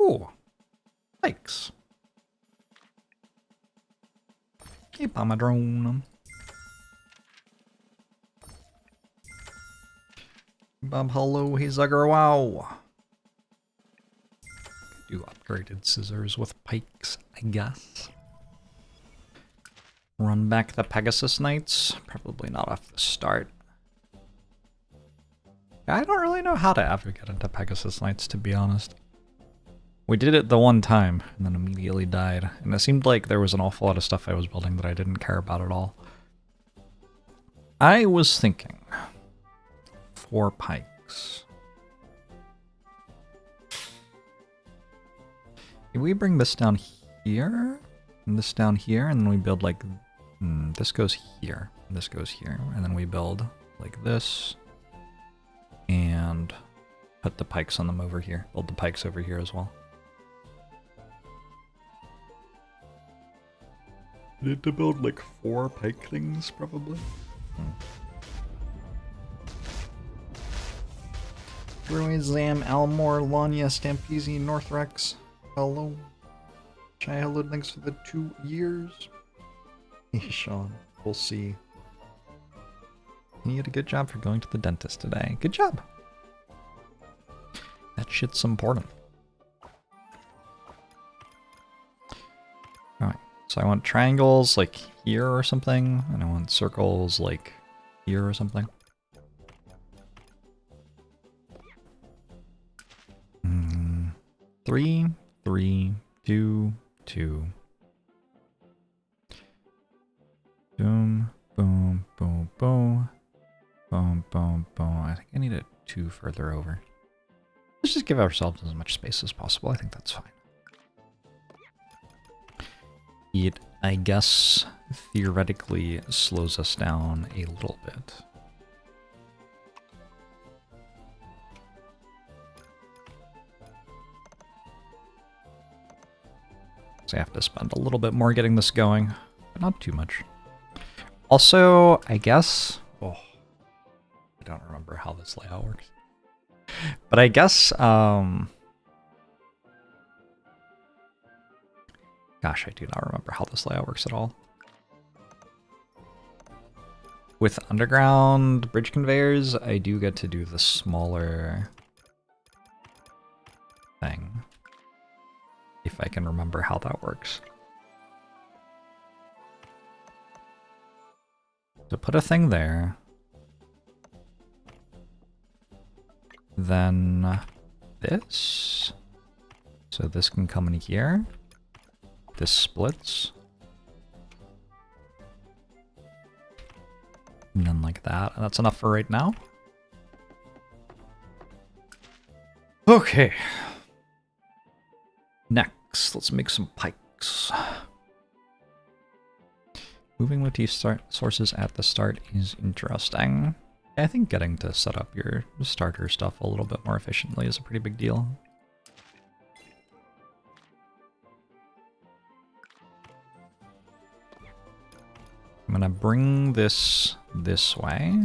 Ooh, pikes. Keep on my drone. Bob, hello, he's a wow. Do upgraded scissors with pikes, I guess. Run back the Pegasus Knights. Probably not off the start. I don't really know how to ever get into Pegasus Knights, to be honest. We did it the one time, and then immediately died. And it seemed like there was an awful lot of stuff I was building that I didn't care about at all. I was thinking 4 pikes. If we bring this down here, and this down here, and then we build like... this goes here, and this goes here, and then we build like this, and put the pikes on them over here. Build the pikes over here as well. Need to build like 4 pike things, probably. Roy, Zam, Almore, Lanya, Stampezi, Northrex. Hello. Chai, hello, thanks for the 2 years. Hey, Sean, we'll see. You did a good job for going to the dentist today. Good job. That shit's important. Alright, so I want triangles like here or something, and I want circles like here or something. 3, 3, 2, 2. Boom, boom, boom, boom. Boom, boom, boom. I think I need a 2 further over. Let's just give ourselves as much space as possible. I think that's fine. It, I guess, theoretically slows us down a little bit. So I have to spend a little bit more getting this going, but not too much. Also, I guess... Oh, I don't remember how this layout works. But I guess... Gosh, I do not remember how this layout works at all. With underground bridge conveyors, I do get to do the smaller thing. If I can remember how that works. So put a thing there. Then this. So this can come in here. This splits. And then like that. And that's enough for right now. Okay. Next, let's make some pikes. Moving motif sources at the start is interesting. I think getting to set up your starter stuff a little bit more efficiently is a pretty big deal. I'm gonna bring this way.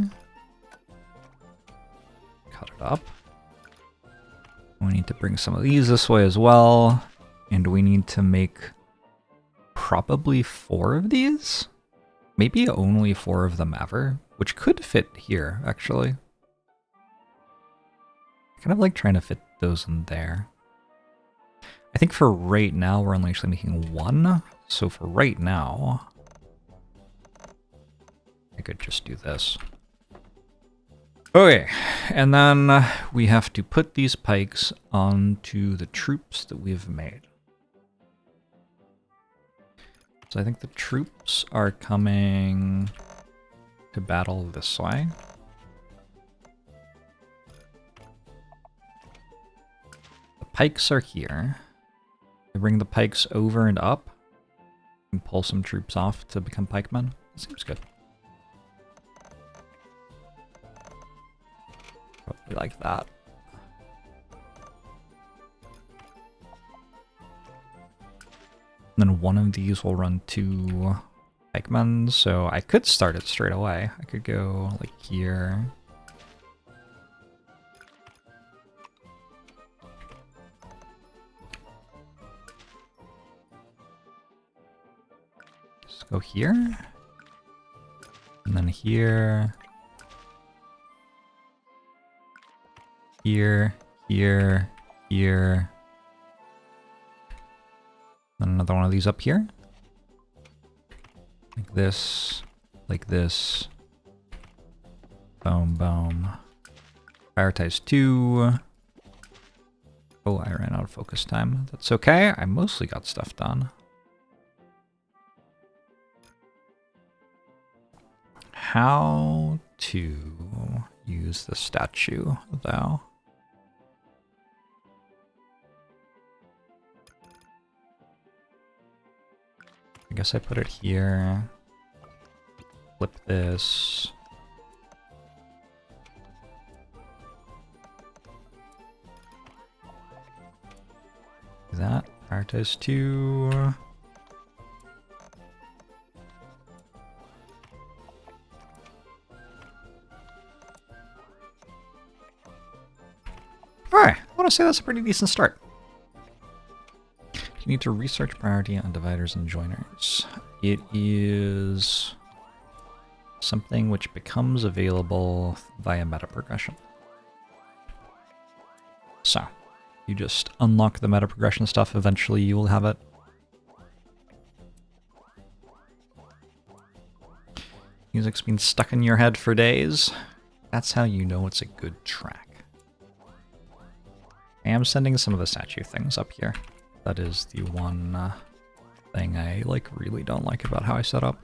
Cut it up. We need to bring some of these this way as well. And we need to make probably 4 of these? Maybe only 4 of them ever, which could fit here, actually. Kind of like trying to fit those in there. I think for right now, we're only actually making 1. So for right now, I could just do this. Okay, and then we have to put these pikes onto the troops that we've made. So I think the troops are coming to battle this way. The pikes are here. I bring the pikes over and up and pull some troops off to become pikemen. That seems good. Probably like that. And then one of these will run 2 pikemen, so I could start it straight away. I could go like here. Let's go here. And then here. Here, here, here. And another one of these up here. Like this, like this. Boom, boom. Prioritize 2. Oh, I ran out of focus time. That's okay. I mostly got stuff done. How to use the statue, though? I guess I put it here. Flip this. Do that. Prioritize 2. Alright, I want to say that's a pretty decent start. You need to research priority on dividers and joiners. It is something which becomes available via meta progression. So, you just unlock the meta progression stuff, eventually you will have it. Music's been stuck in your head for days. That's how you know it's a good track. I am sending some of the statue things up here. That is the one thing I really don't like about how I set up.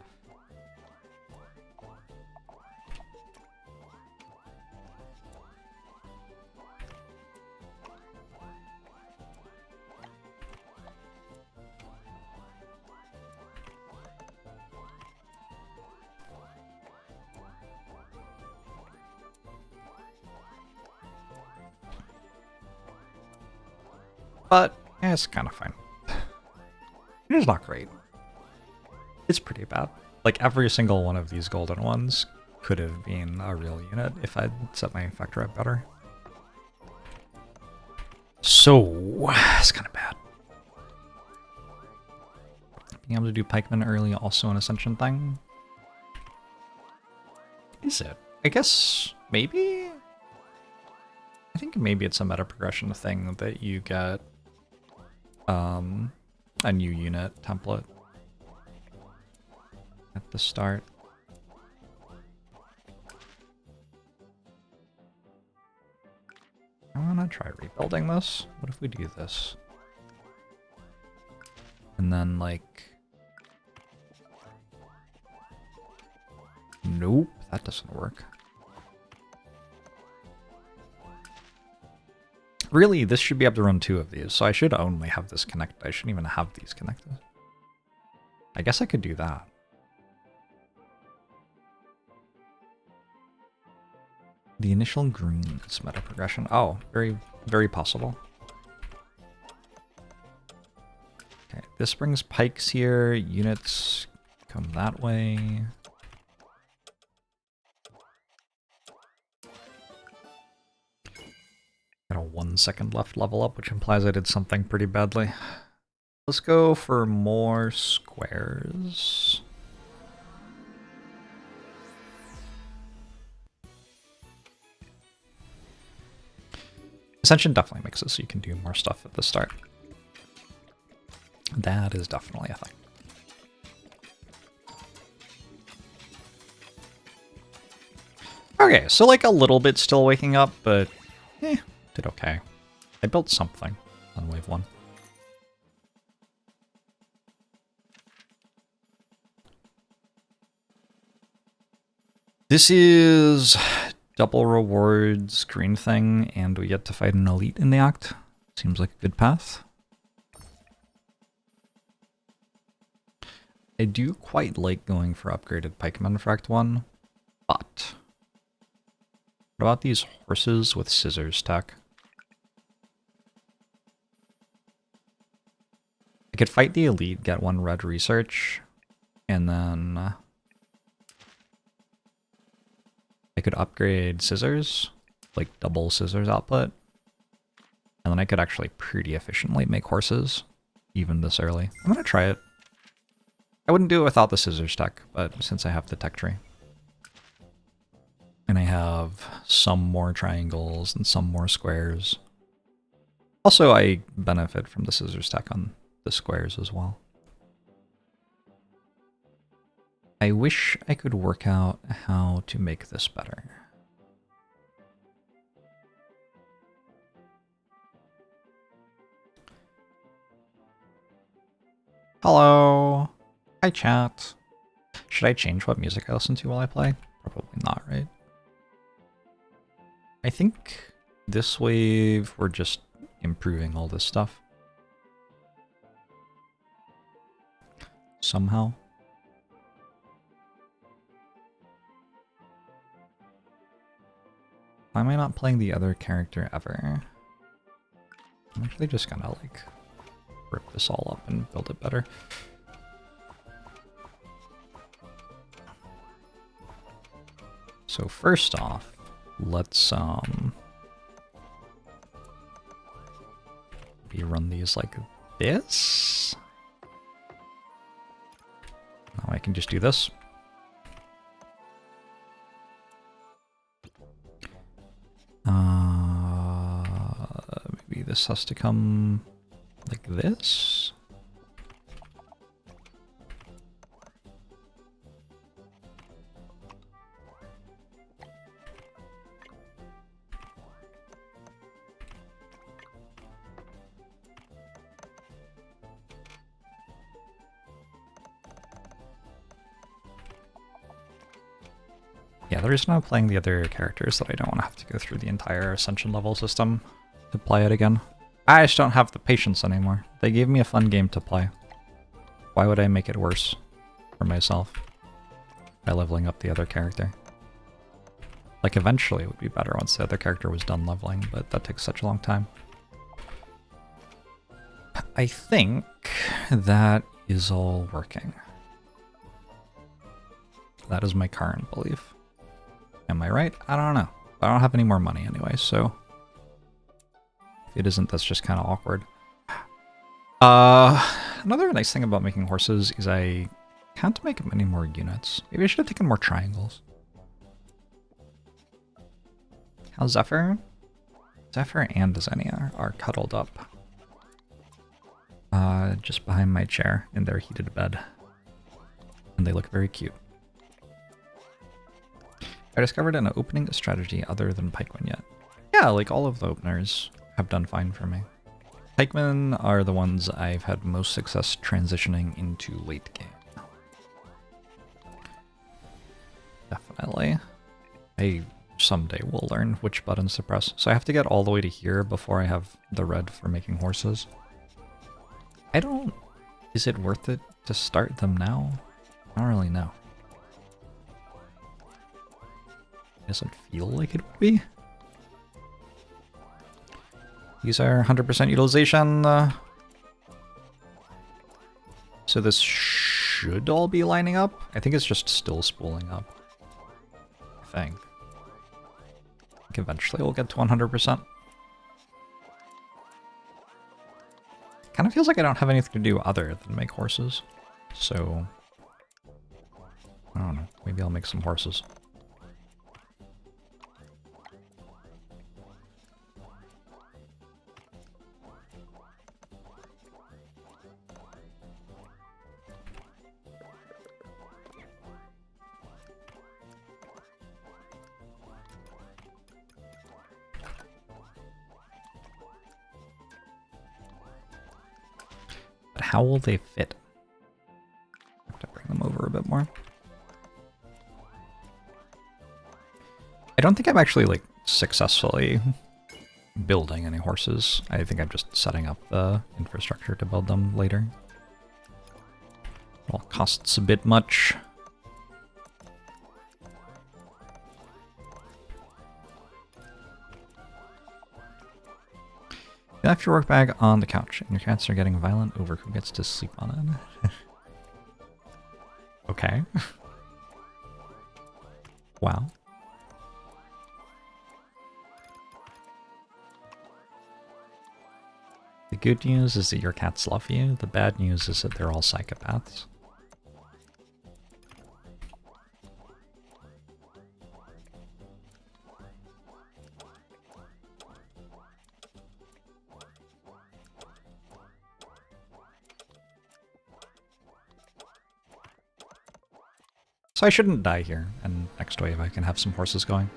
But yeah, it's kind of fine. It's not great. It's pretty bad. Like every single one of these golden ones could have been a real unit if I'd set my factor up better. So it's kind of bad. Being able to do pikemen early also an ascension thing. Is it? I guess maybe. I think maybe it's a meta progression thing that you get a new unit template at the start. I want to try rebuilding this. What if we do this? And then nope, that doesn't work. Really, this should be able to run 2 of these, so I should only have this connected. I shouldn't even have these connected. I guess I could do that. The initial green is meta progression. Oh, very, very possible. Okay, this brings pikes here. Units come that way. Got a 1 second left level up, which implies I did something pretty badly. Let's go for more squares. Ascension definitely makes it so you can do more stuff at the start. That is definitely a thing. Okay, so a little bit still waking up, but did okay. I built something on wave 1. This is double rewards green thing, and we get to fight an elite in the act. Seems like a good path. I do quite like going for upgraded pikemen for Act 1, but what about these horses with scissors tech? I could fight the elite, get 1 red research, and then I could upgrade scissors, double scissors output, and then I could actually pretty efficiently make horses, even this early. I'm gonna try it. I wouldn't do it without the scissors tech, but since I have the tech tree. And I have some more triangles and some more squares. Also, I benefit from the scissors tech on the squares as well. I wish I could work out how to make this better. Hello. Hi, chat. Should I change what music I listen to while I play? Probably not, right? I think this wave we're just improving all this stuff. Somehow. Why am I not playing the other character ever? I'm actually just gonna like rip this all up and build it better. So first off, let's maybe run these like this. Now I can just do this. Maybe this has to come like this. Yeah, the reason I'm playing the other characters is that I don't want to have to go through the entire Ascension level system to play it again. I just don't have the patience anymore. They gave me a fun game to play. Why would I make it worse for myself by leveling up the other character? Like, eventually it would be better once the other character was done leveling, but that takes such a long time. I think that is all working. That is my current belief. Am I right? I don't know. I don't have any more money anyway, so if it isn't, that's just kind of awkward. Another nice thing about making horses is I can't make many more units. Maybe I should have taken more triangles. How's Zephyr? Zephyr and Xenia are cuddled up. Just behind my chair in their heated bed. And they look very cute. I discovered an opening strategy other than pikemen yet. Yeah, like all of the openers have done fine for me. Pikemen are the ones I've had most success transitioning into late game. Definitely. I someday will learn which buttons to press. So I have to get all the way to here before I have the red for making horses. I don't... Is it worth it to start them now? I don't really know. Doesn't feel like it would be. These are 100% utilization. So this should all be lining up. I think it's just still spooling up. I think eventually we'll get to 100%. Kind of feels like I don't have anything to do other than make horses. So, I don't know. Maybe I'll make some horses. How will they fit? I have to bring them over a bit more. I don't think I'm actually like successfully building any horses. I think I'm just setting up the infrastructure to build them later. It all costs a bit much. You left your work bag on the couch, and your cats are getting violent over who gets to sleep on it. Okay. Wow. The good news is that your cats love you. The bad news is that they're all psychopaths. So I shouldn't die here, and next wave I can have some horses going.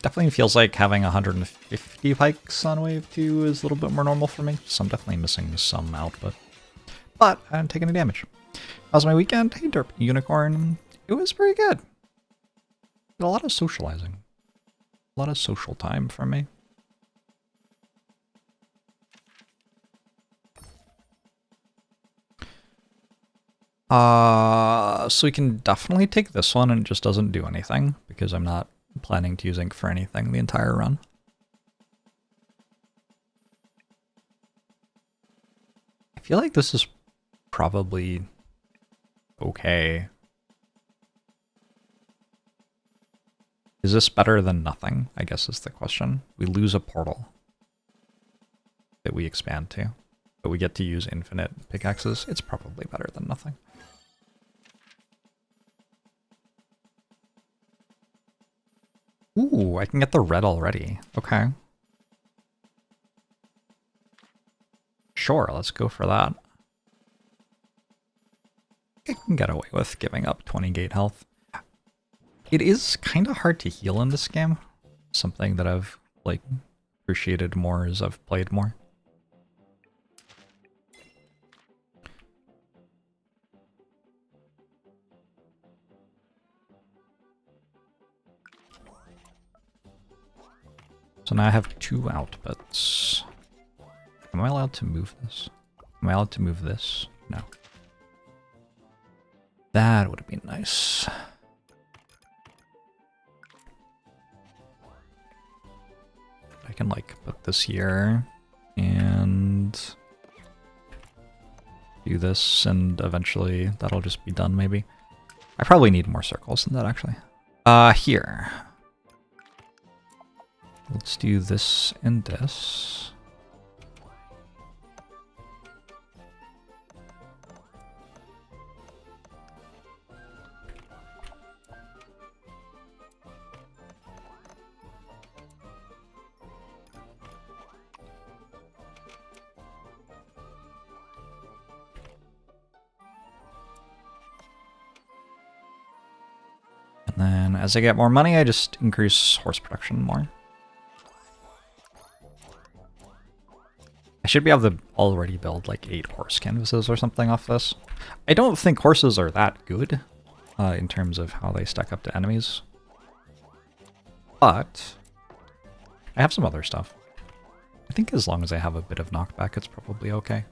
Definitely feels like having 150 pikes on wave 2 is a little bit more normal for me, so I'm definitely missing some output. But I didn't take any damage. How's my weekend? Hey Derp Unicorn. It was pretty good. A lot of socializing. A lot of social time for me. So we can definitely take this one and it just doesn't do anything because I'm not planning to use ink for anything the entire run. I feel like this is probably okay. Is this better than nothing? I guess is the question. We lose a portal that we expand to, but we get to use infinite pickaxes. It's probably better than nothing. Ooh, I can get the red already. Okay. Sure, let's go for that. I can get away with giving up 20 gate health. It is kind of hard to heal in this game. Something that I've, like, appreciated more as I've played more. So now I have 2 outputs. Am I allowed to move this? Am I allowed to move this? No. That would be nice. I can like put this here and do this and eventually that'll just be done maybe. I probably need more circles than that actually. Here. Let's do this and this. And then as I get more money, I just increase horse production more. I should be able to already build like 8 horse canvases or something off this. I don't think horses are that good in terms of how they stack up to enemies. But I have some other stuff. I think as long as I have a bit of knockback, it's probably okay.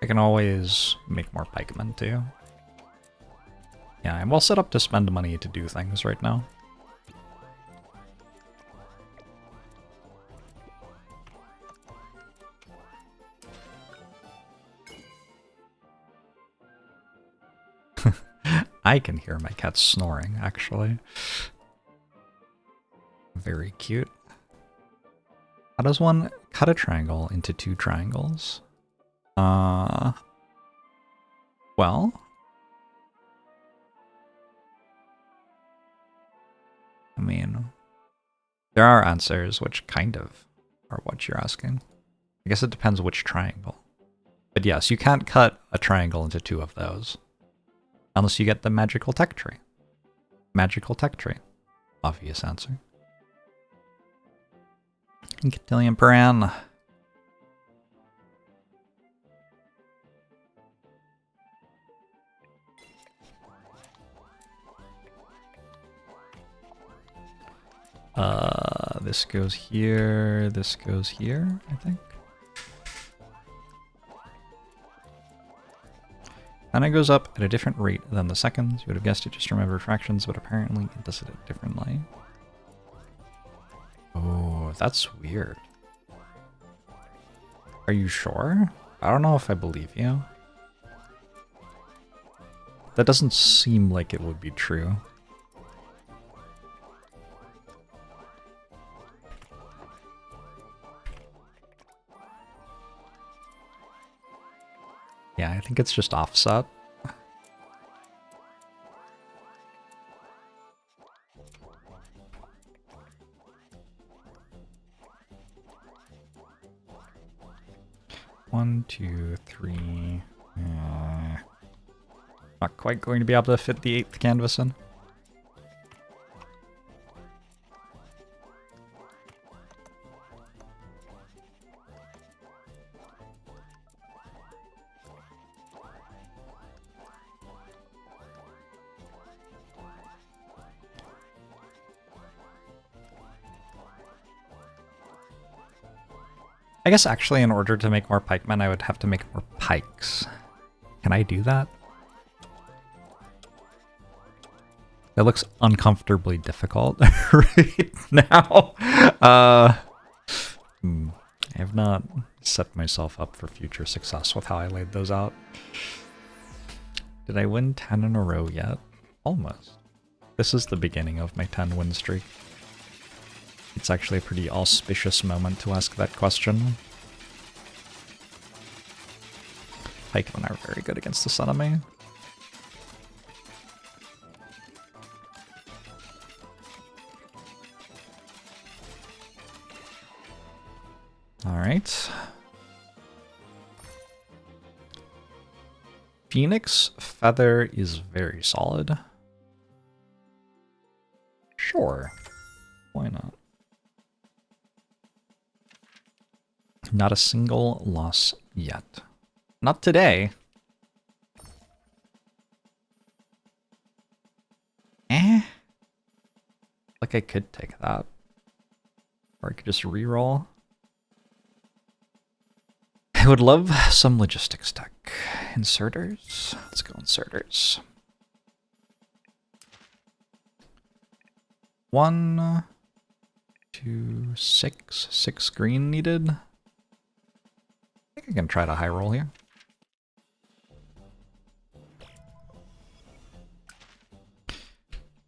I can always make more pikemen too. Yeah, I'm well set up to spend money to do things right now. I can hear my cat snoring, actually. Very cute. How does one cut a triangle into 2 triangles? Well, I mean, there are answers which kind of are what you're asking. I guess it depends which triangle. But yes, you can't cut a triangle into 2 of those. Unless you get the magical tech tree. Magical tech tree. Obvious answer. Cotillion per an. This goes here, this goes here, I think. And it goes up at a different rate than the seconds. You would have guessed it, just remember fractions, but apparently it does it differently. Oh, that's weird. Are you sure? I don't know if I believe you. That doesn't seem like it would be true. think it's just offset. One, two, three. Not quite going to be able to fit the 8th canvas in. I guess actually in order to make more pikemen, I would have to make more pikes. Can I do that? That looks uncomfortably difficult right now. I have not set myself up for future success with how I laid those out. Did I win 10 in a row yet? Almost. This is the beginning of my 10 win streak. It's actually a pretty auspicious moment to ask that question. Pikemen are very good against this enemy. Alright. Phoenix Feather is very solid. Sure. Why not? Not a single loss yet. Not today. Like I could take that. Or I could just reroll. I would love some logistics tech. Inserters. Let's go inserters. 1, 2, 6. 6 green needed. I think I can try to high roll here.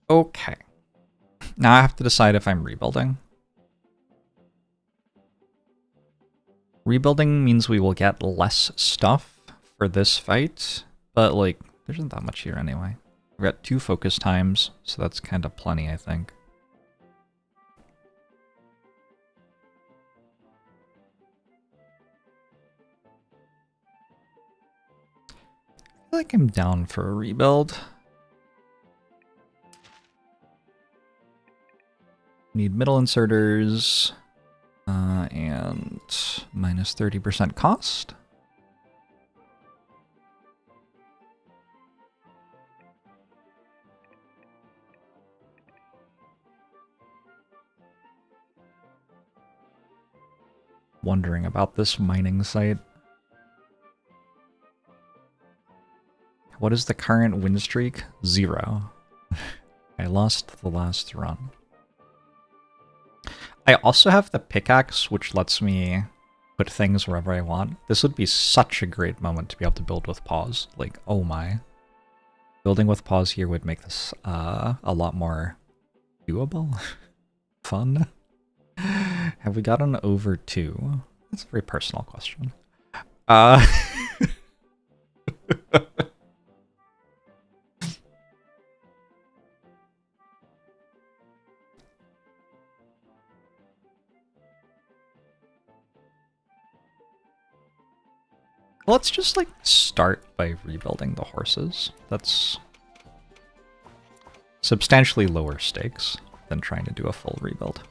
Okay. Now I have to decide if I'm rebuilding. Rebuilding means we will get less stuff for this fight, but like, there isn't that much here anyway. We've got 2 focus times, so that's kind of plenty, I think. I feel like I'm down for a rebuild. Need middle inserters, and minus 30% cost. Wondering about this mining site. What is the current win streak? 0. I lost the last run. I also have the pickaxe, which lets me put things wherever I want. This would be such a great moment to be able to build with pause. Like, oh my. Building with pause here would make this a lot more doable. Fun. Have we gotten over 2? That's a very personal question. Let's just like start by rebuilding the horses. That's substantially lower stakes than trying to do a full rebuild.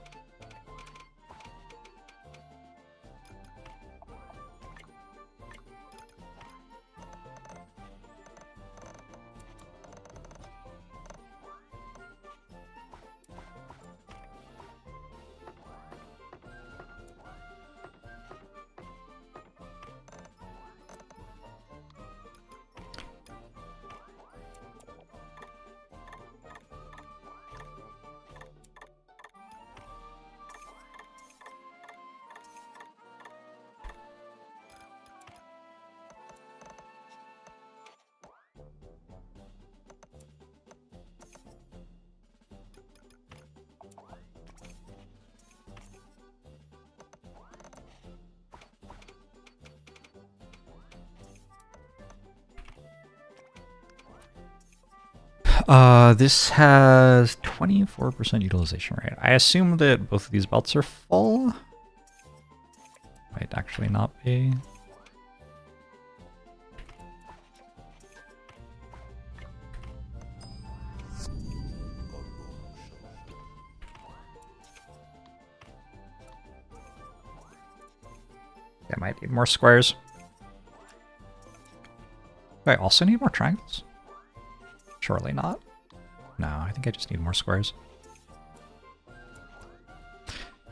This has 24% utilization rate. I assume that both of these belts are full. Might actually not be. I might need more squares. Do I also need more triangles? Surely not. No, I think I just need more squares.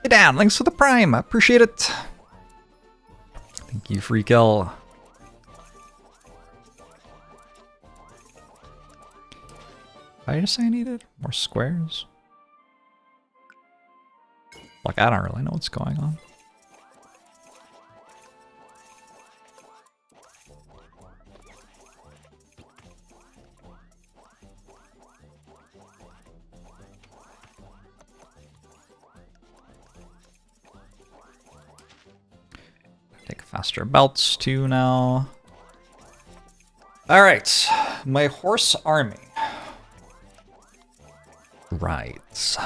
Hey Dan, thanks for the prime. I appreciate it. Thank you, Freakill. Did I just say I needed more squares? Like, I don't really know what's going on. Take faster belts too now. Alright, my horse army rides.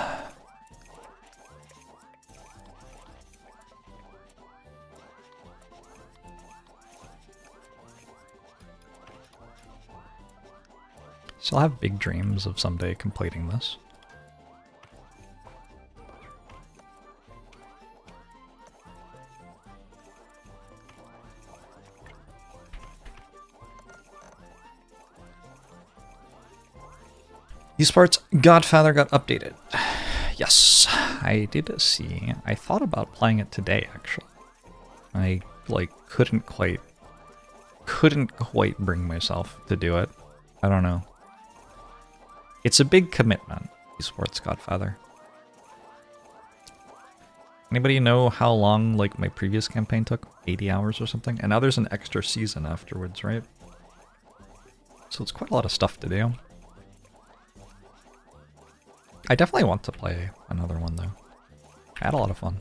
Still have big dreams of someday completing this. Esports Godfather got updated. Yes, I did see. I thought about playing it today, actually. I couldn't quite bring myself to do it. I don't know. It's a big commitment, Esports Godfather. Anybody know how long like my previous campaign took? 80 hours or something? And now there's an extra season afterwards, right? So it's quite a lot of stuff to do. I definitely want to play another one though. I had a lot of fun.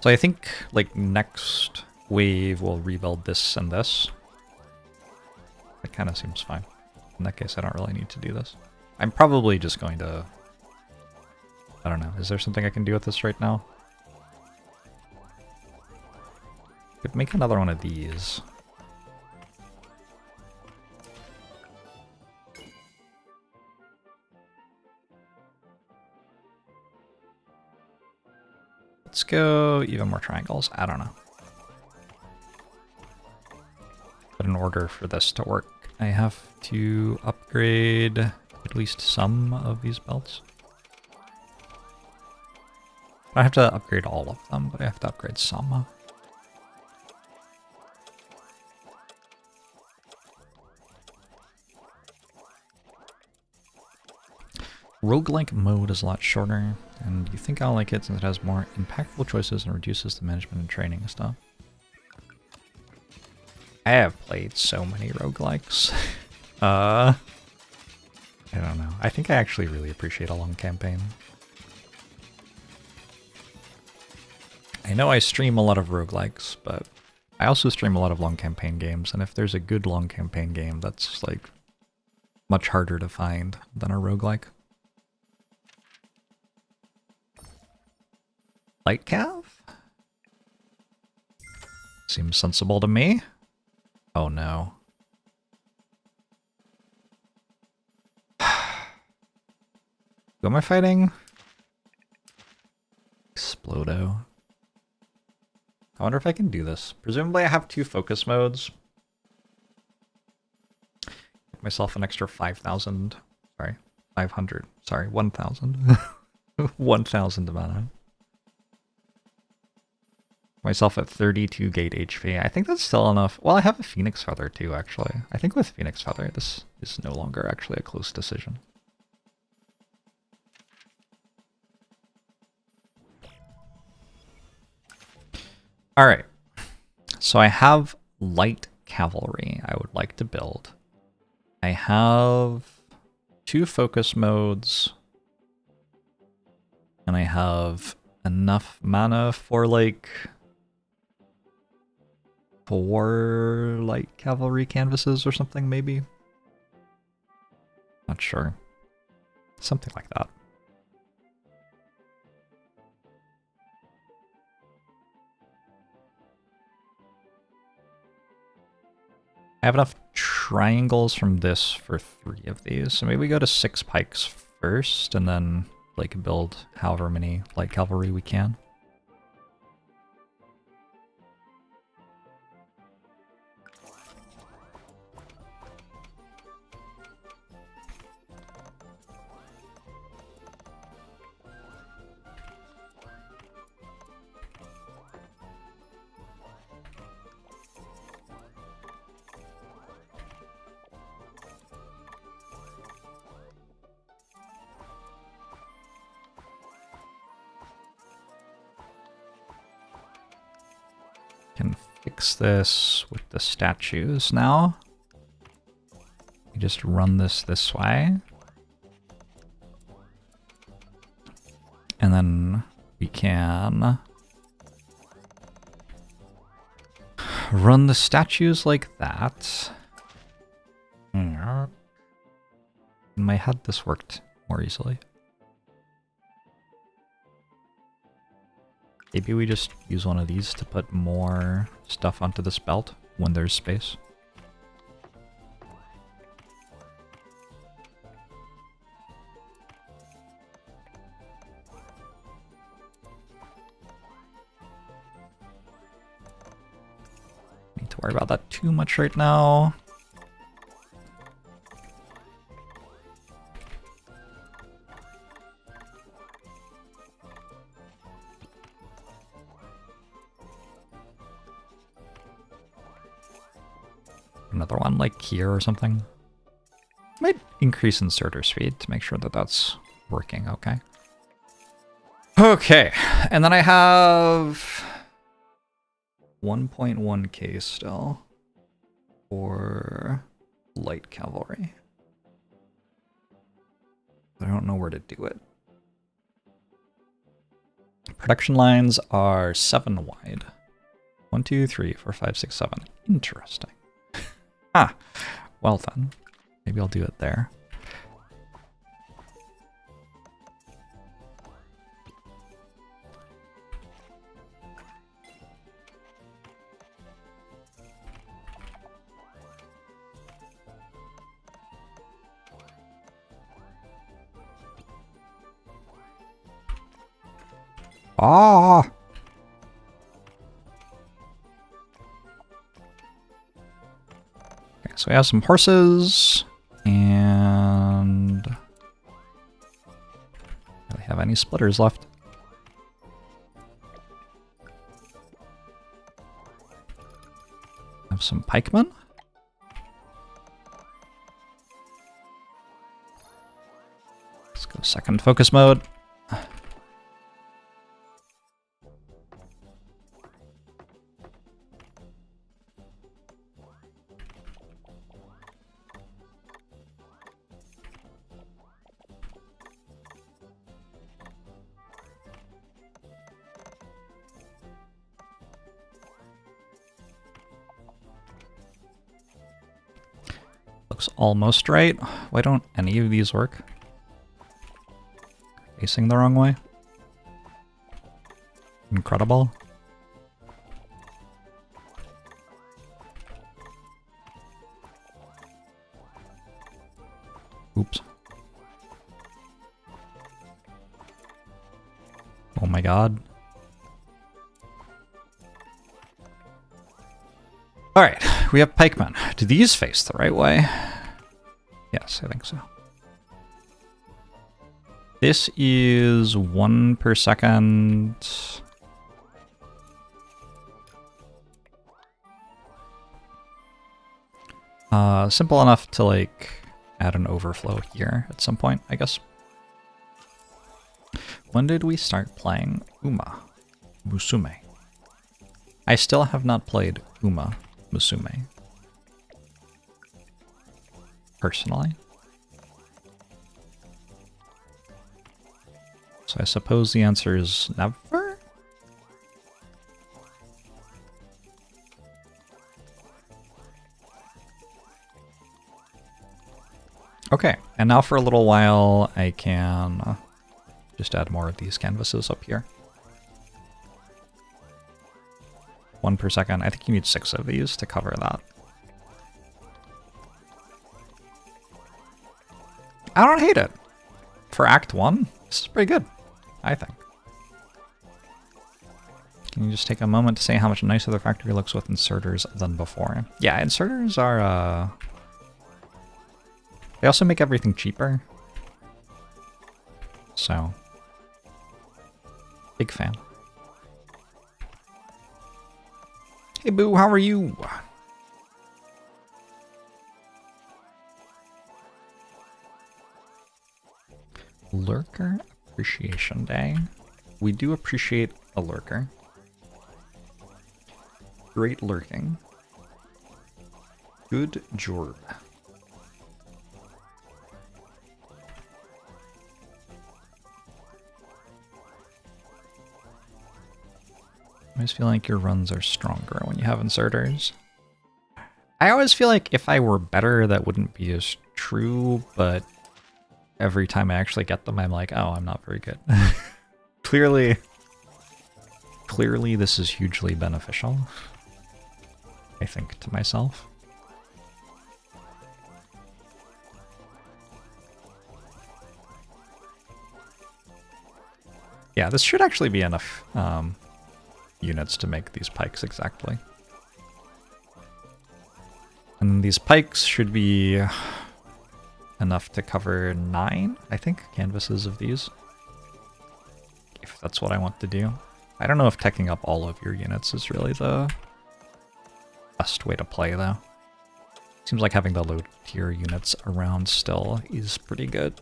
So I think like next wave we'll rebuild this and this. That kind of seems fine. In that case I don't really need to do this. I'm probably just going to... I don't know, is there something I can do with this right now? Could make another one of these. Let's go even more triangles. I don't know. But in order for this to work, I have to upgrade at least some of these belts. I don't have to upgrade all of them, but I have to upgrade some. Roguelike mode is a lot shorter, and you think I'll like it since it has more impactful choices and reduces the management and training stuff. I have played so many roguelikes. I don't know. I think I actually really appreciate a long campaign. I know I stream a lot of roguelikes, but I also stream a lot of long campaign games, and if there's a good long campaign game, that's like much harder to find than a roguelike. Light cav? Seems sensible to me. Oh no. Who am I fighting? Explodo. I wonder if I can do this. Presumably I have 2 focus modes. Give myself an extra 5,000. Sorry, 500. Sorry, 1,000. 1,000 mana. Myself at 32 gate HP. I think that's still enough. Well, I have a Phoenix Feather too, actually. I think with Phoenix Feather, this is no longer actually a close decision. Alright. So I have light cavalry I would like to build. I have 2 focus modes. And I have enough mana for like 4 light cavalry canvases or something, maybe? Not sure. Something like that. I have enough triangles from this for 3 of these, so maybe we go to 6 pikes first, and then like build however many light cavalry we can. Can fix this with the statues now. We just run this way. And then we can run the statues like that. In my head, this worked more easily. Maybe we just use one of these to put more stuff onto this belt when there's space. Need to worry about that too much right now. Another one like here or something. Might increase inserter speed to make sure that that's working okay. Okay, and then I have 1.1k still for light cavalry. I don't know where to do it. Production lines are 7 wide. 1, 2, 3, 4, 5, 6, 7. Interesting. Ah, well then. Maybe I'll do it there. Ah! Okay, so we have some horses, and do we have any splitters left? Have some pikemen. Let's go second focus mode. Looks almost right. Why don't any of these work? Facing the wrong way. Incredible. Oops. Oh my god. Alright, we have pikemen. Do these face the right way? Yes, I think so. This is 1 per second. Simple enough to like add an overflow here at some point, I guess. When did we start playing Uma Musume? I still have not played Uma Musume. Personally. So So I suppose the answer is never? Okay, and now for a little while I can just add more of these canvases up here. 1 per second. I think you need 6 of these to cover that. I don't hate it. For Act 1, this is pretty good, I think. Can you just take a moment to say how much nicer the factory looks with inserters than before? Yeah, inserters are, they also make everything cheaper. So, big fan. Hey Boo, how are you? Lurker Appreciation Day. We do appreciate a lurker. Great lurking. Good Jorb. I always feel like your runs are stronger when you have inserters. I always feel like if I were better, that wouldn't be as true, but every time I actually get them, I'm like, oh, I'm not very good. Clearly this is hugely beneficial, I think, to myself. Yeah, this should actually be enough units to make these pikes exactly. And these pikes should be enough to cover 9, I think, canvases of these. If that's what I want to do. I don't know if teching up all of your units is really the best way to play, though. Seems like having the low tier units around still is pretty good.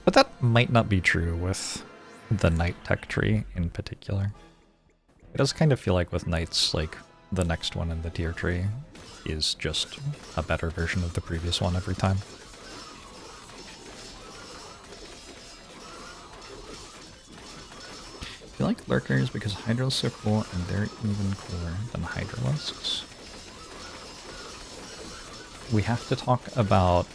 But that might not be true with the Knight tech tree in particular. It does kind of feel like with Knights, like, the next one in the tier tree is just a better version of the previous one every time. I feel like lurkers because Hydra's so cool and they're even cooler than Hydralisks. We have to talk about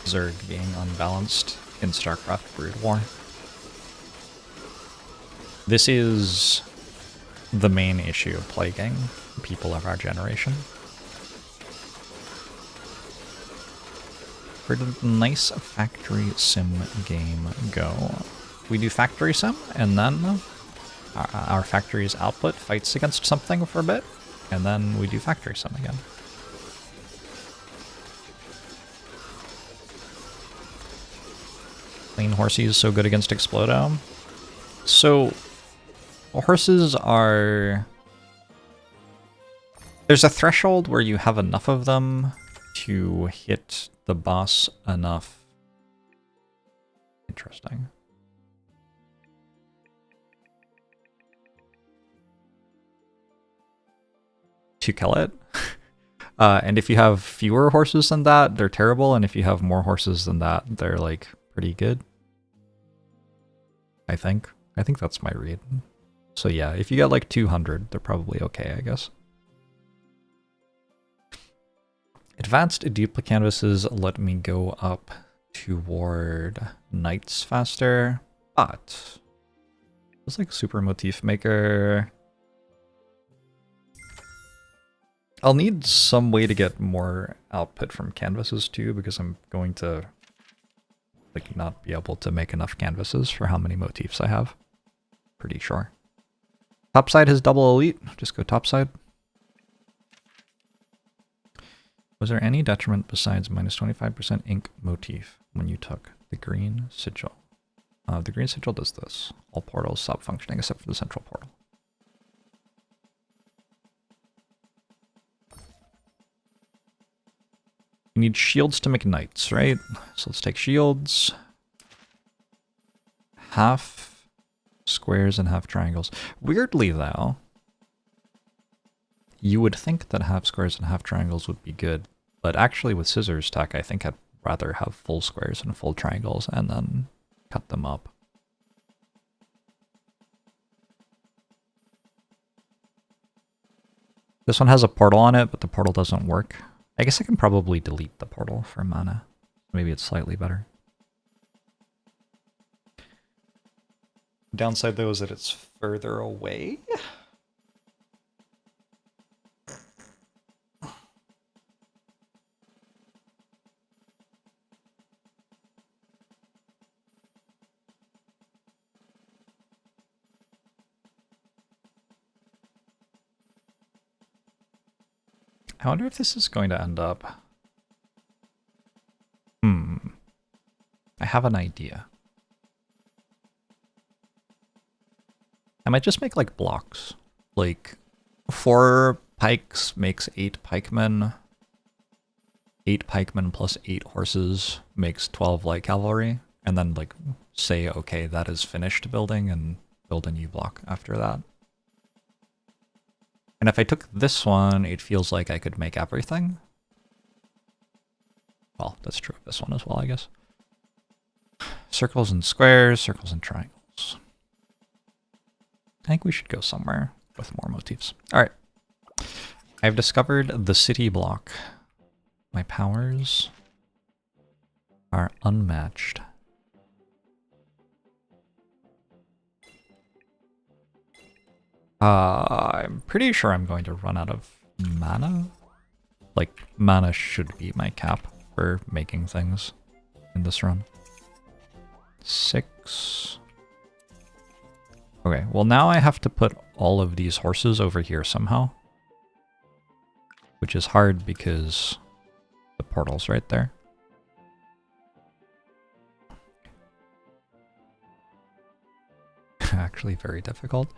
Zerg being unbalanced in StarCraft Brood War. This is the main issue plaguing people of our generation. Where did the nice factory sim game go? We do factory sim, and then our factory's output fights against something for a bit, and then we do factory sim again. Clean Horsey so good against Explodo. So, horses are... There's a threshold where you have enough of them to hit the boss enough. Interesting. To kill it. And if you have fewer horses than that, they're terrible. And if you have more horses than that, they're like pretty good. I think that's my read. So yeah, if you got like 200, they're probably okay, I guess. Advanced duplicate canvases let me go up toward knights faster, but it's like super motif maker. I'll need some way to get more output from canvases too, because I'm going to like not be able to make enough canvases for how many motifs I have. Pretty sure. Topside has double elite. Just go topside. Was there any detriment besides minus 25% ink motif when you took the green sigil? The green sigil does this. All portals stop functioning except for the central portal. You need shields to make knights, right? So let's take shields. Half squares and half triangles. Weirdly though, you would think that half squares and half triangles would be good But actually with scissors tech, I think I'd rather have full squares and full triangles and then cut them up. This one has a portal on it, but the portal doesn't work. I guess I can probably delete the portal for mana. Maybe it's slightly better. Downside though is that it's further away. I wonder if this is going to end up... I have an idea. I might just make like blocks. Like 4 pikes makes 8 pikemen. 8 pikemen plus 8 horses makes 12 light cavalry. And then like say, okay, that is finished building and build a new block after that. And if I took this one, it feels like I could make everything. Well, that's true of this one as well, I guess. Circles and squares, circles and triangles. I think we should go somewhere with more motifs. All right. I've discovered the city block. My powers are unmatched. I'm pretty sure I'm going to run out of mana. Like, mana should be my cap for making things in this run. 6. Okay, well now I have to put all of these horses over here somehow. Which is hard because the portal's right there. Actually very difficult.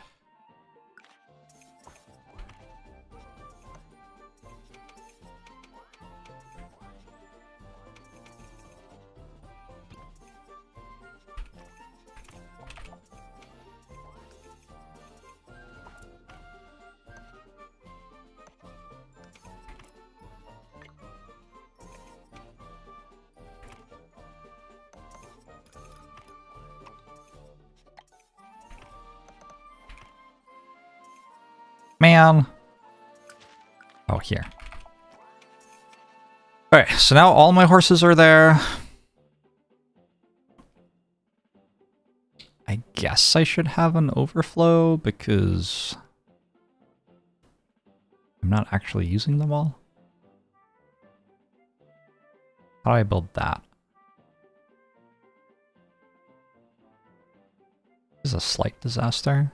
Man. Oh, here. Alright, so now all my horses are there. I guess I should have an overflow because I'm not actually using them all. How do I build that? This is a slight disaster.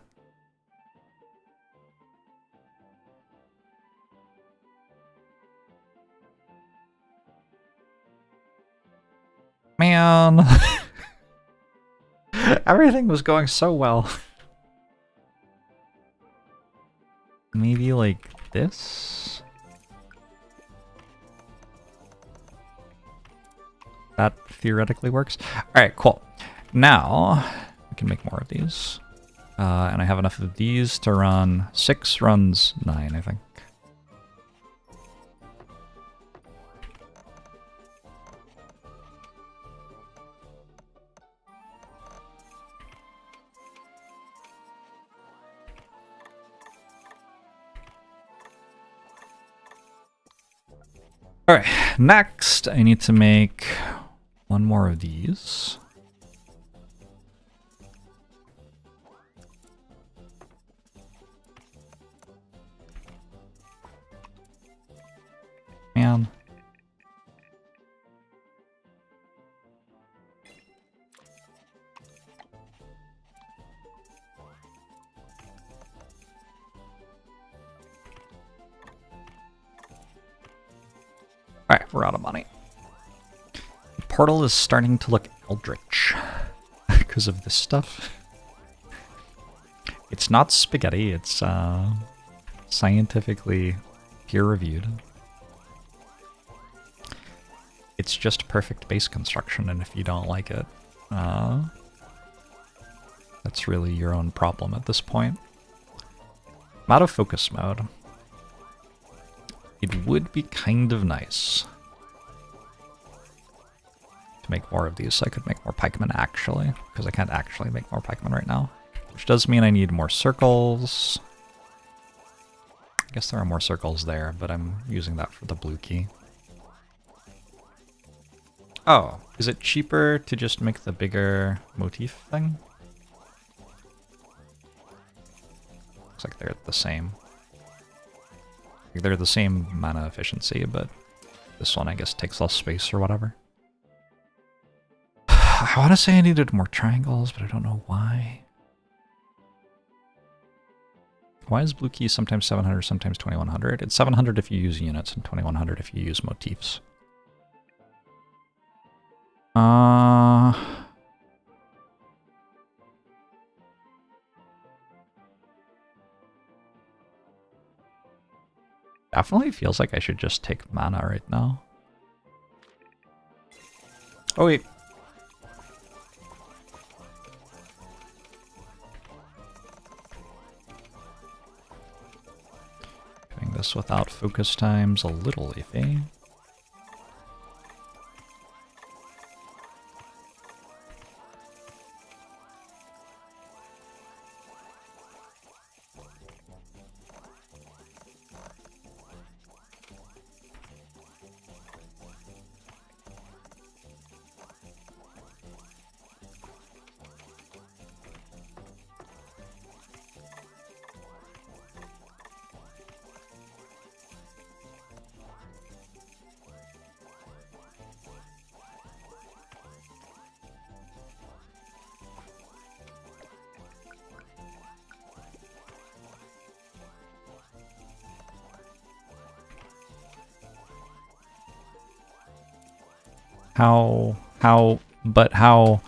Man. Everything was going so well. Maybe like this? That theoretically works. Alright, cool. Now, we can make more of these. And I have enough of these to run 6 runs 9, I think. Alright, next I need to make one more of these. Man. Alright, we're out of money. The portal is starting to look eldritch because of this stuff. It's not spaghetti, it's scientifically peer-reviewed. It's just perfect base construction, and if you don't like it, that's really your own problem at this point. I'm out of focus mode. It would be kind of nice to make more of these so I could make more pikemen actually, because I can't actually make more pikemen right now. Which does mean I need more circles. I guess there are more circles there, but I'm using that for the blue key. Oh, is it cheaper to just make the bigger motif thing? Looks like they're the same. They're the same mana efficiency, but this one I guess takes less space or whatever. I want to say I needed more triangles, but I don't know why. Why is blue key sometimes 700, sometimes 2100? It's 700 if you use units and 2100 if you use motifs. Definitely feels like I should just take mana right now. Oh wait. Doing this without focus time's a little iffy. But how?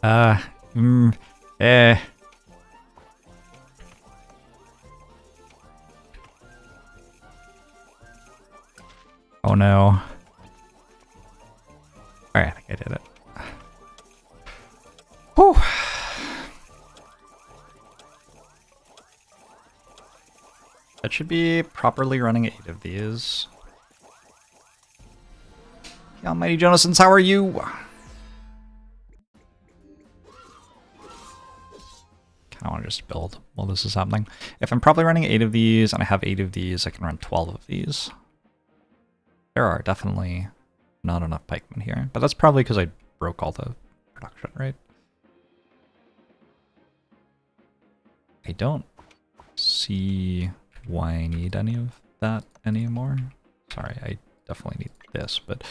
Oh no. Alright, I think I did it. Whew. That should be properly running 8 of these. Yeah, Mighty Jonasons, how are you? Kinda wanna just build while this is happening. If I'm probably running 8 of these and I have 8 of these, I can run 12 of these. There are definitely not enough pikemen here, but that's probably because I broke all the production, right? I don't see why I need any of that anymore. Sorry, I definitely need this, but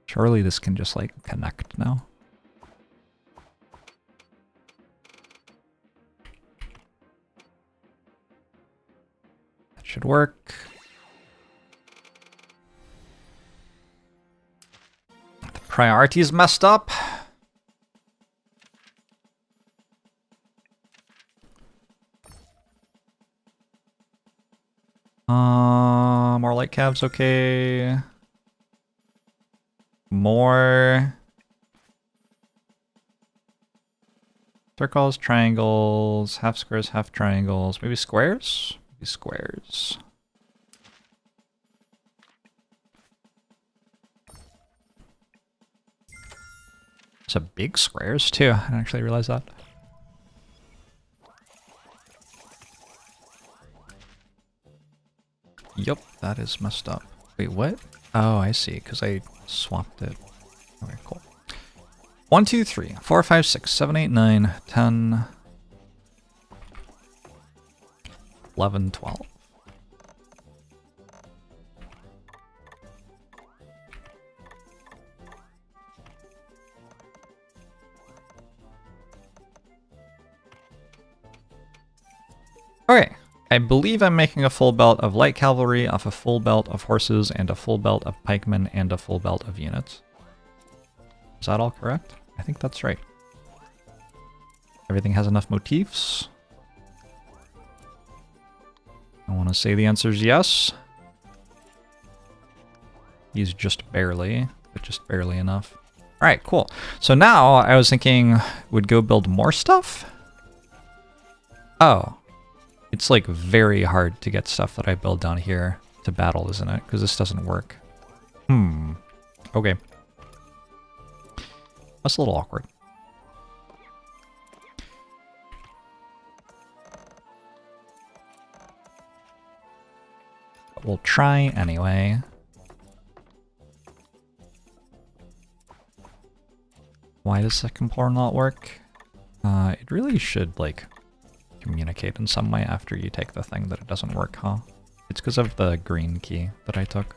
surely this can just like connect now. That should work. The priority's messed up. More light cabs, okay. More circles, triangles, half squares, half triangles, maybe squares? Maybe squares. There's a big squares too. I didn't actually realize that. Yep, that is messed up. Wait, what? Oh, I see, because I swapped it. Okay, cool. 1, 2, 3, 4, 5, 6, 7, 8, 9, 10, 11, 12. Okay. I believe I'm making a full belt of light cavalry off a full belt of horses and a full belt of pikemen and a full belt of units. Is that all correct? I think that's right. Everything has enough motifs. I want to say the answer is yes. He's just barely, but just barely enough. All right, cool. So now I was thinking would go build more stuff. Oh. It's like very hard to get stuff that I build down here to battle, isn't it? Because this doesn't work. Okay. That's a little awkward. But we'll try anyway. Why does second floor not work? It really should, like, communicate in some way after you take the thing that it doesn't work, huh? It's because of the green key that I took.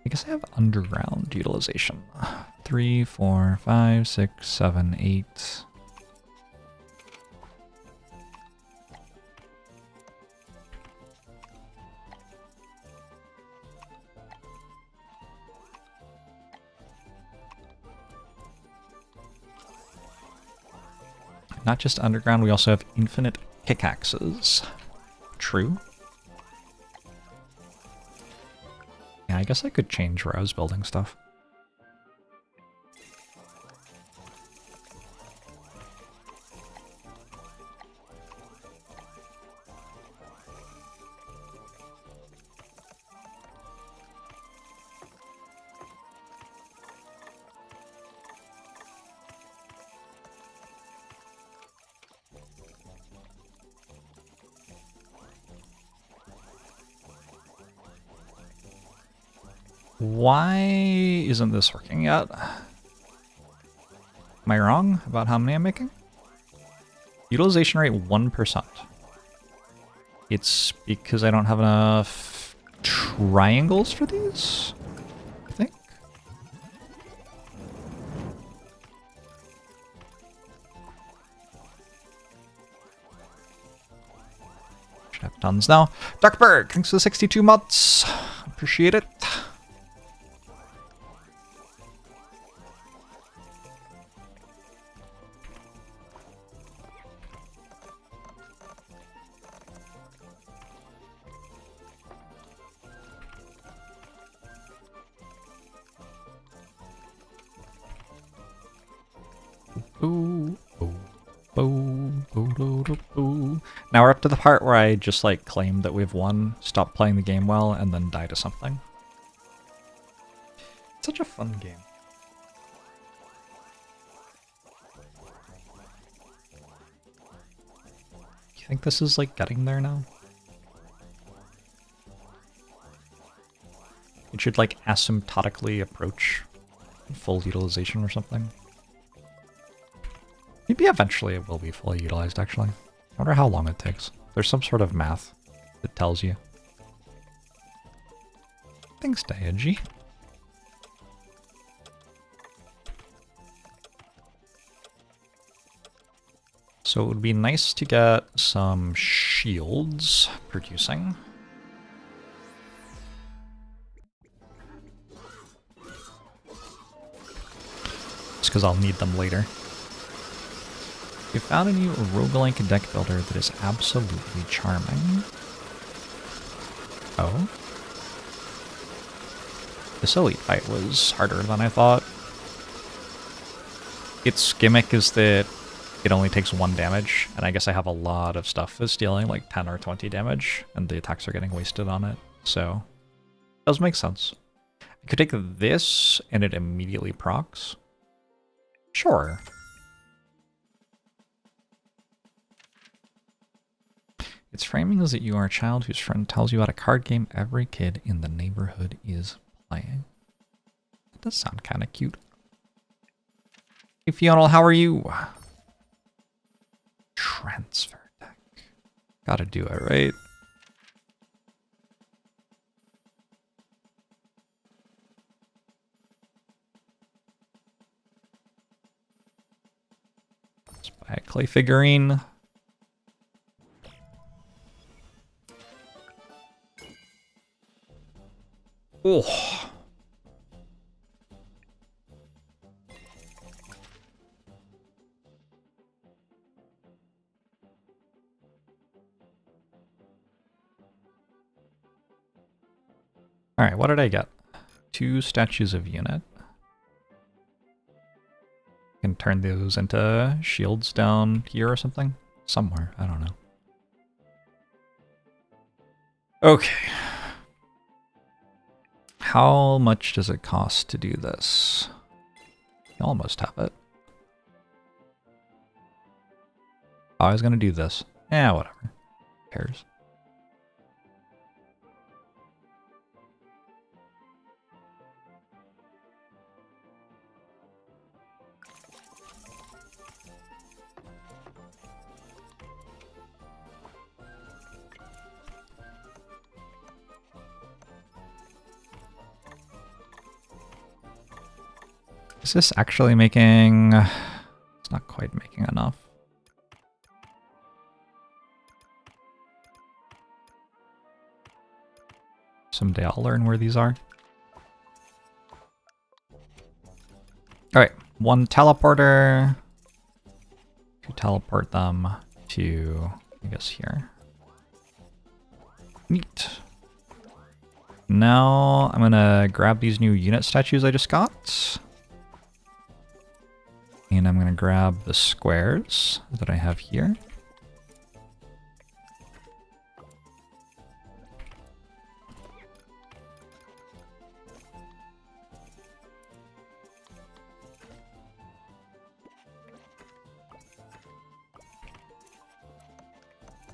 I guess I have underground utilization. 3, 4, 5, 6, 7, 8. Not just underground, we also have infinite pickaxes. True. Yeah, I guess I could change where I was building stuff. Why isn't this working yet? Am I wrong about how many I'm making? Utilization rate 1%. It's because I don't have enough triangles for these, I think. Should have tons now. Darkberg, thanks for the 62 months. Appreciate it. Now we're up to the part where I just like claim that we've won, stop playing the game well, and then die to something. It's such a fun game. You think this is like getting there now? It should like asymptotically approach full utilization or something. Maybe eventually it will be fully utilized, actually. I wonder how long it takes. There's some sort of math that tells you. Thanks, Daichi. So it would be nice to get some shields producing. Just because I'll need them later. We found a new roguelike deck builder that is absolutely charming. Oh? This elite fight was harder than I thought. Its gimmick is that it only takes 1 damage, and I guess I have a lot of stuff that's dealing like 10 or 20 damage, and the attacks are getting wasted on it, so it does make sense. I could take this, and it immediately procs. Sure. Its framing is that you are a child whose friend tells you about a card game every kid in the neighborhood is playing. That does sound kind of cute. Hey Fiona, how are you? Transfer deck. Gotta do it, right? Let's buy a clay figurine. Oh. All right, what did I get? 2 statues of unit. Can turn those into shields down here or something? Somewhere, I don't know. Okay. How much does it cost to do this? You almost have it. Oh, I was gonna do this. Yeah, whatever. Who cares? Is this actually making... It's not quite making enough. Someday I'll learn where these are. Alright, one teleporter to teleport them to, I guess, here. Neat. Now I'm gonna grab these new unit statues I just got. And I'm gonna grab the squares that I have here.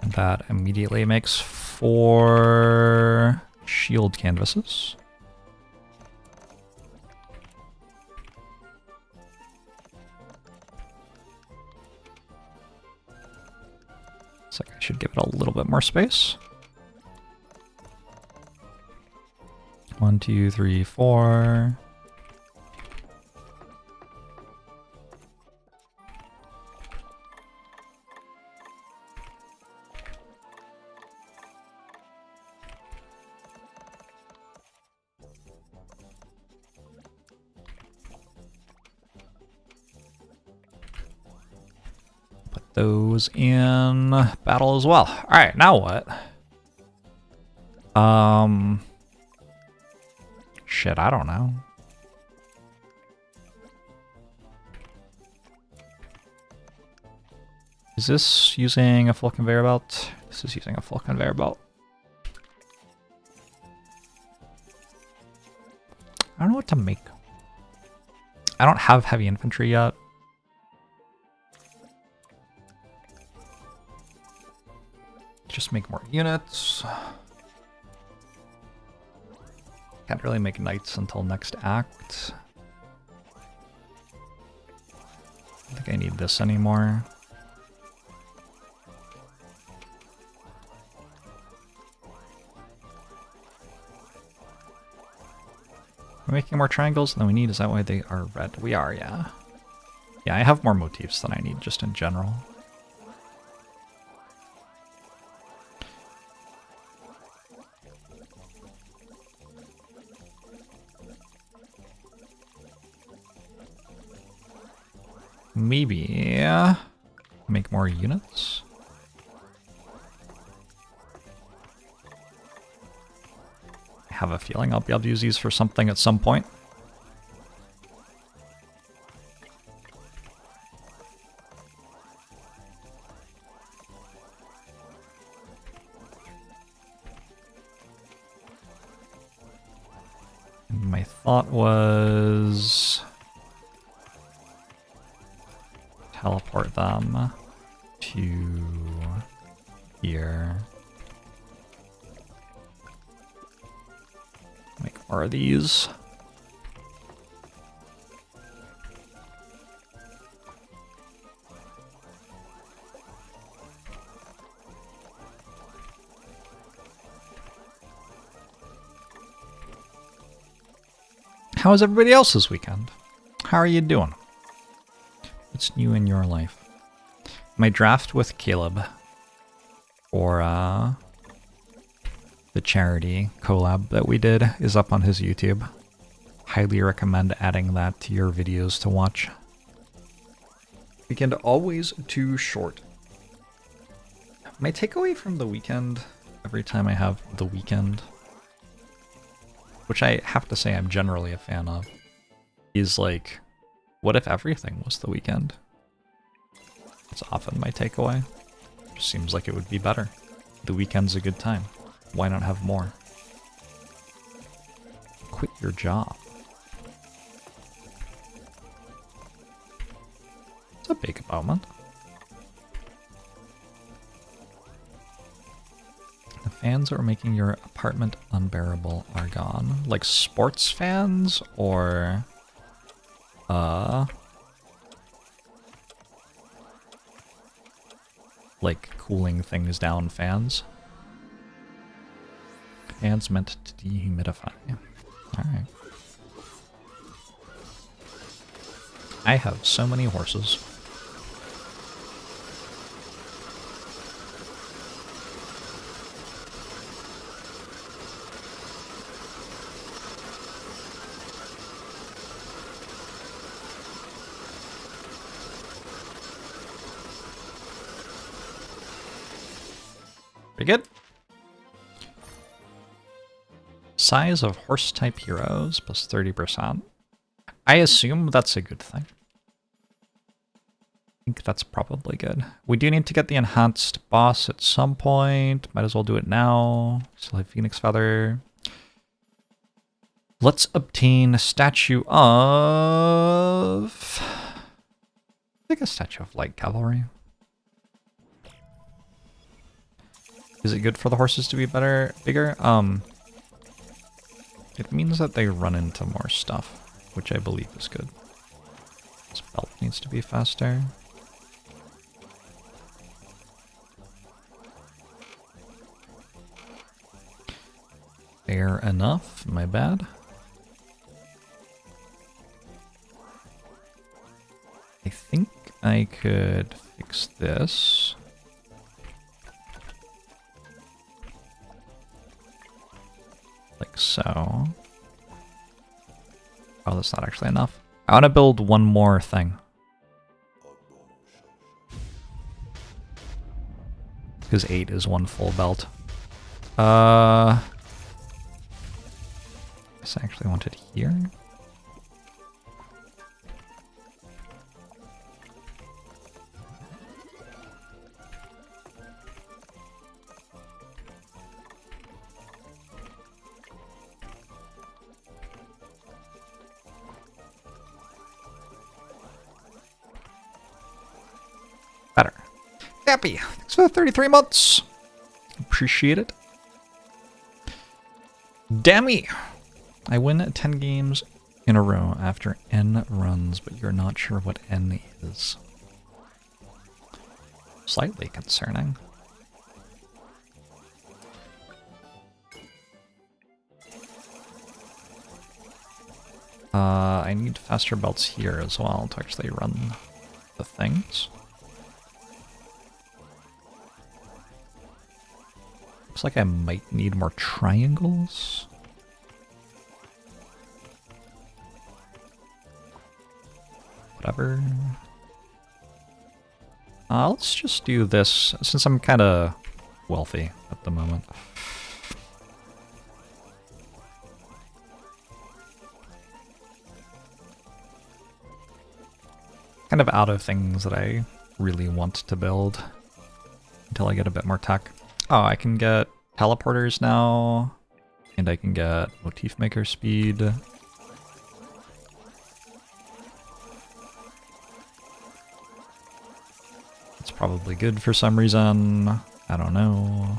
And that immediately makes 4 shield canvases. Looks like I should give it a little bit more space. 1, 2, 3, 4. Those in battle as well. All right, now what? Shit, I don't know. Is this using a full conveyor belt? This is using a full conveyor belt. I don't know what to make. I don't have heavy infantry yet. Just make more units. Can't really make knights until next act. I don't think I need this anymore. We're making more triangles than we need. Is that why they are red? We are, yeah. Yeah, I have more motifs than I need just in general. Maybe make more units. I have a feeling I'll be able to use these for something at some point. And my thought was teleport them to here. Make more of these. How was everybody else's weekend? How are you doing? What's new in your life? My draft with Caleb for the charity collab that we did is up on his YouTube. Highly recommend adding that to your videos to watch. Weekend always too short. My takeaway from the weekend, every time I have the weekend, which I have to say I'm generally a fan of, is like, what if everything was the weekend? It's often my takeaway. Just seems like it would be better. The weekend's a good time. Why not have more? Quit your job. It's a big moment. The fans that were making your apartment unbearable are gone. Like sports fans or like cooling things down fans. Fans meant to dehumidify. Alright. I have so many horses. Pretty good. Size of horse-type heroes plus 30%. I assume that's a good thing. I think that's probably good. We do need to get the enhanced boss at some point. Might as well do it now. Still have Phoenix Feather. Let's obtain a statue of... I think a statue of light cavalry. Is it good for the horses to be bigger? It means that they run into more stuff, which I believe is good. This belt needs to be faster. Fair enough, my bad. I think I could fix this. Like so. Oh, that's not actually enough. I want to build one more thing. Because 8 is one full belt. I actually want it here. Better. Happy. Thanks for the 33 months. Appreciate it. Dammy. I win 10 games in a row after N runs, but you're not sure what N is. Slightly concerning. I need faster belts here as well to actually run the things. Looks like I might need more triangles. Whatever. Let's just do this, since I'm kind of wealthy at the moment. Kind of out of things that I really want to build until I get a bit more tech. Oh, I can get teleporters now, and I can get motif maker speed. It's probably good for some reason. I don't know.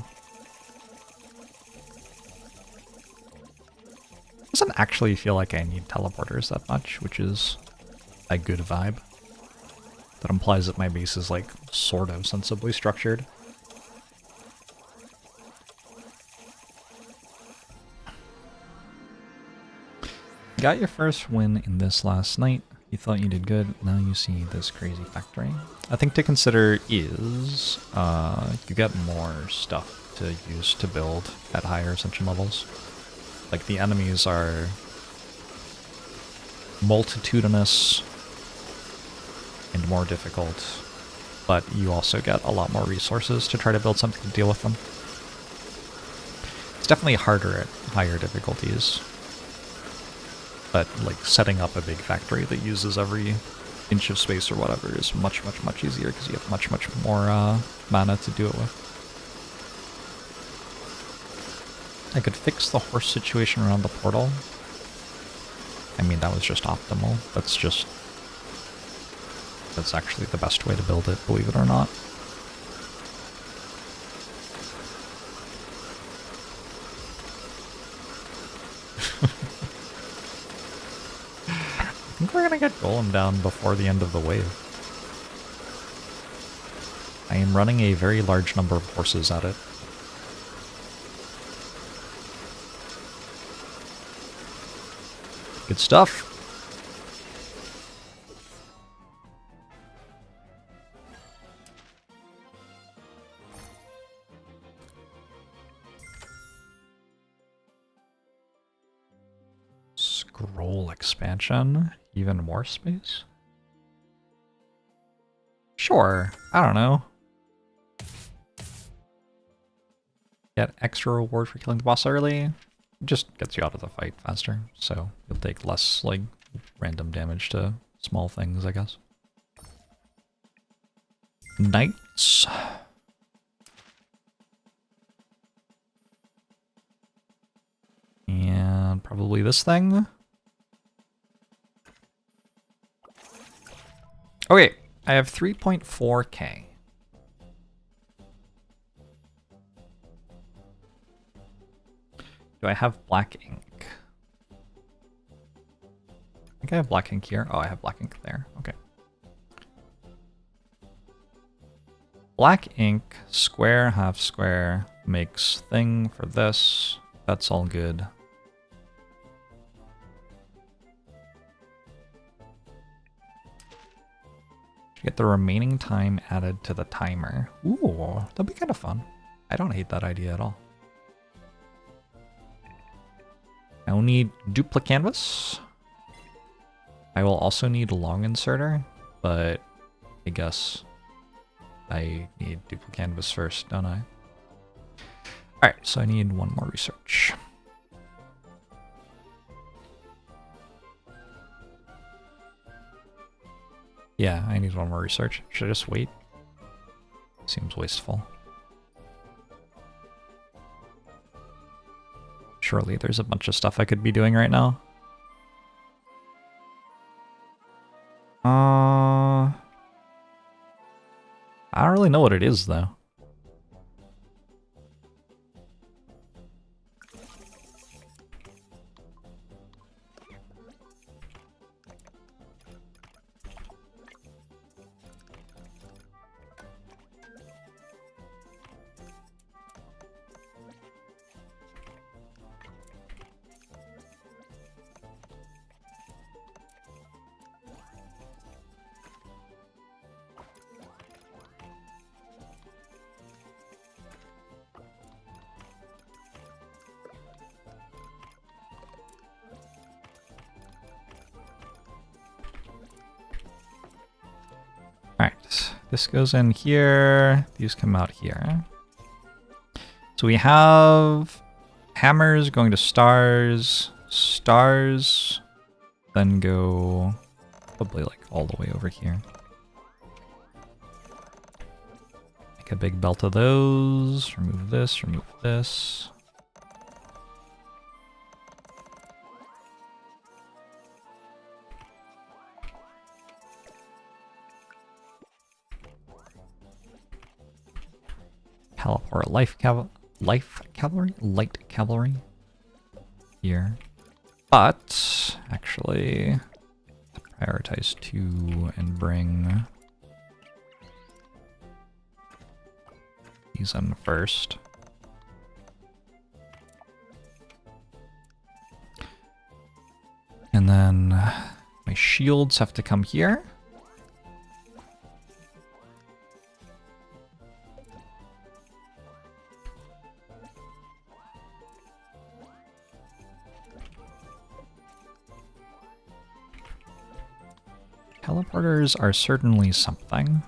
Doesn't actually feel like I need teleporters that much, which is a good vibe. That implies that my base is like sort of sensibly structured. Got your first win in this last night. You thought you did good, now you see this crazy factory. I think to consider is you get more stuff to use to build at higher ascension levels. Like the enemies are multitudinous and more difficult, but you also get a lot more resources to try to build something to deal with them. It's definitely harder at higher difficulties. But like setting up a big factory that uses every inch of space or whatever is much easier because you have much more mana to do it with. I could fix the horse situation around the portal. I mean, that was just optimal. That's actually the best way to build it, believe it or not. I think we're gonna get Golem down before the end of the wave. I am running a very large number of horses at it. Good stuff. Scroll expansion. Even more space? Sure. I don't know. Get extra reward for killing the boss early. Just gets you out of the fight faster, so you'll take less, like, random damage to small things, I guess. Knights. And probably this thing. Okay, I have 3.4k. Do I have black ink? I think I have black ink here. Oh, I have black ink there. Okay. Black ink, square, half square, makes thing for this. That's all good. Get the remaining time added to the timer. Ooh, that'd be kind of fun. I don't hate that idea at all. I will need duplicate canvas. I will also need long inserter, but I guess I need duplicate canvas first, don't I? Alright, so I need one more research. Yeah, I need one more research. Should I just wait? Seems wasteful. Surely there's a bunch of stuff I could be doing right now. I don't really know what it is, though. Alright, this goes in here, these come out here. So we have hammers going to stars, stars, then go probably like all the way over here. Make a big belt of those, remove this, remove this. Or light cavalry here, but actually prioritize 2 and bring these in first. And then my shields have to come here. Teleporters are certainly something.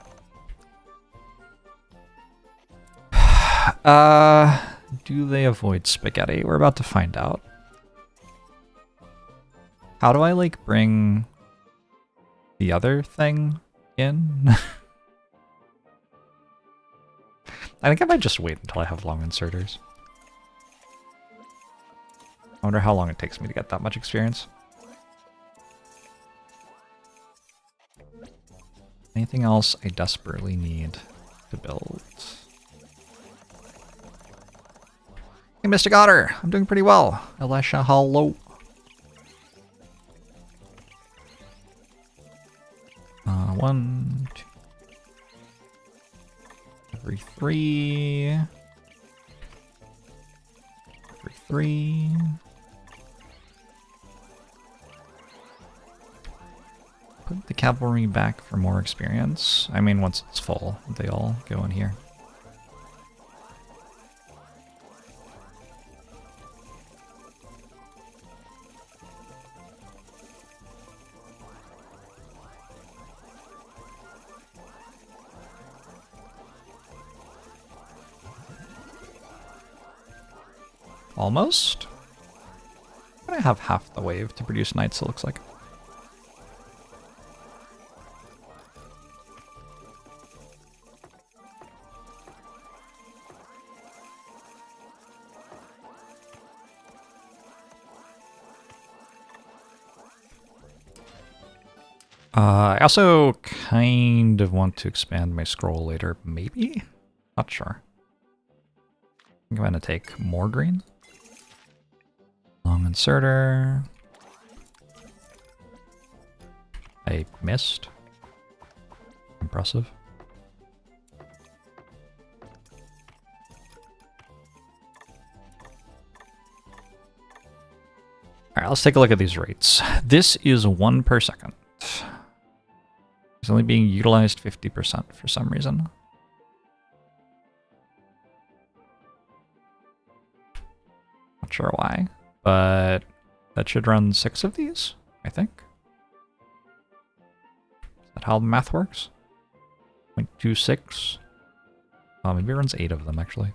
Do they avoid spaghetti? We're about to find out. How do I, like, bring the other thing in? I think I might just wait until I have long inserters. I wonder how long it takes me to get that much experience. Anything else I desperately need to build? Hey, Mystic Otter! I'm doing pretty well. Elisha, hello. One, two. Every three. Every three. Put the cavalry back for more experience. I mean, once it's full, they all go in here. Almost. But I have half the wave to produce knights, it looks like. I also kind of want to expand my scroll later, maybe? Not sure. I think I'm going to take more green. Long inserter. I missed. Impressive. Alright, let's take a look at these rates. This is 1 per second. It's only being utilized 50% for some reason. Not sure why, but that should run 6 of these, I think. Is that how the math works? 0.26. Oh, maybe it runs 8 of them, actually.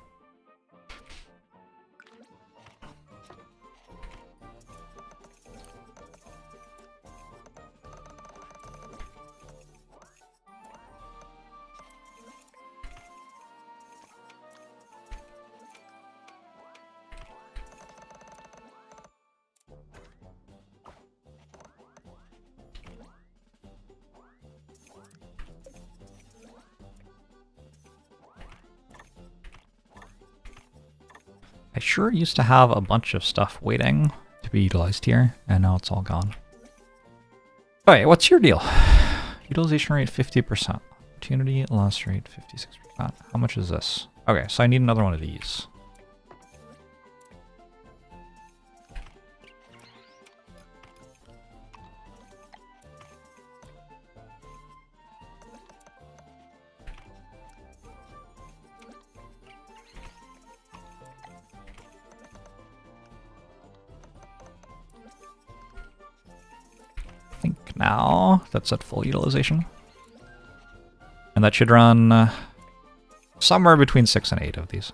I sure used to have a bunch of stuff waiting to be utilized here, and now it's all gone. Alright, what's your deal? Utilization rate 50%. Opportunity loss rate 56%. How much is this? Okay, so I need another one of these. Now that's at full utilization, and that should run somewhere between 6 and 8 of these.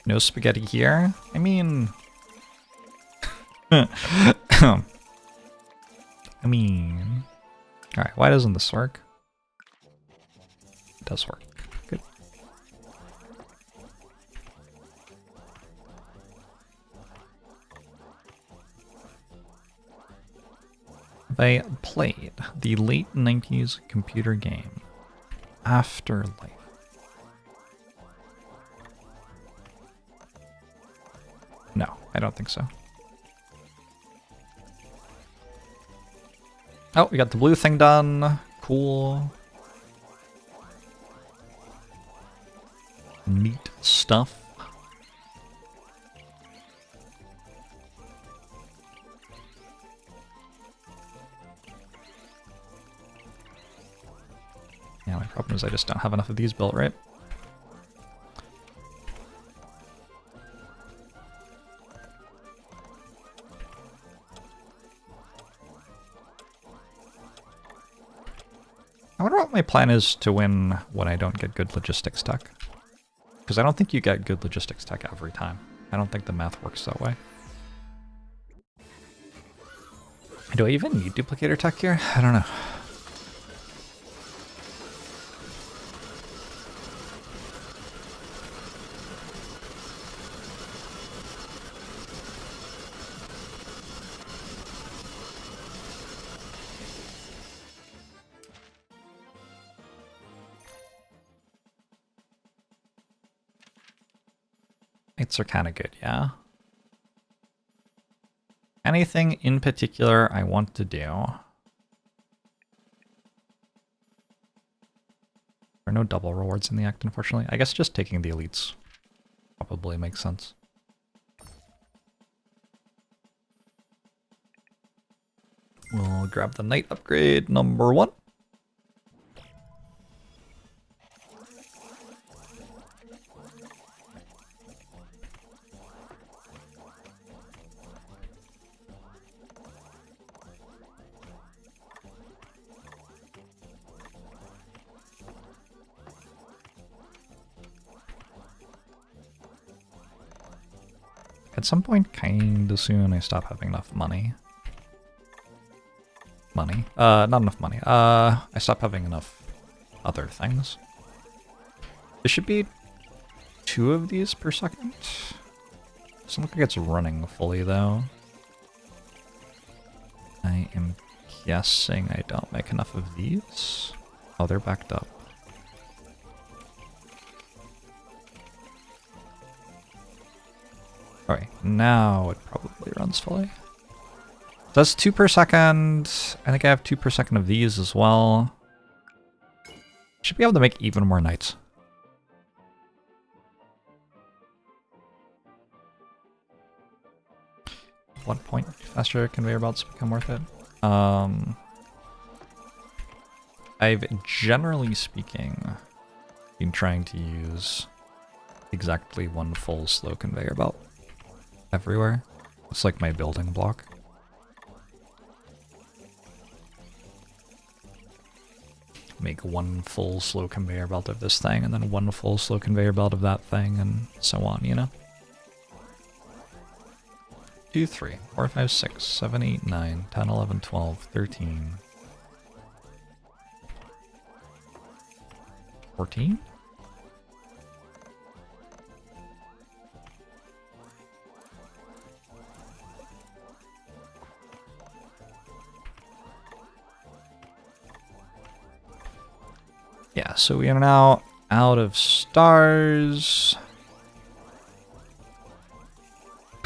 No spaghetti here. I mean, I mean, all right. Why doesn't this work? It does work. Good. They played the late 90s computer game Afterlife. No, I don't think so. Oh, we got the blue thing done. Cool. Neat stuff. Yeah, my problem is I just don't have enough of these built, right? I wonder what my plan is to win when I don't get good logistics tech. Because I don't think you get good logistics tech every time. I don't think the math works that way. Do I even need duplicator tech here? I don't know. Knights are kind of good, yeah. Anything in particular I want to do? There are no double rewards in the act, unfortunately. I guess just taking the elites probably makes sense. We'll grab the knight upgrade number 1. At some point, kinda soon, I stop having enough money. Not enough money. I stop having enough other things. There should be 2 of these per second. Doesn't look like it's running fully, though. I am guessing I don't make enough of these. Oh, they're backed up. Alright, now it probably runs fully. That's 2 per second. I think I have 2 per second of these as well. Should be able to make even more knights. What point faster conveyor belts become worth it? I've generally speaking been trying to use exactly 1 full slow conveyor belt everywhere. It's like my building block. Make 1 full slow conveyor belt of this thing, and then 1 full slow conveyor belt of that thing, and so on, you know? 2, 3, 4, 5, 6, 7, 8, 9, 10, 11, 12, 13, 14? Yeah, so we are now out of stars.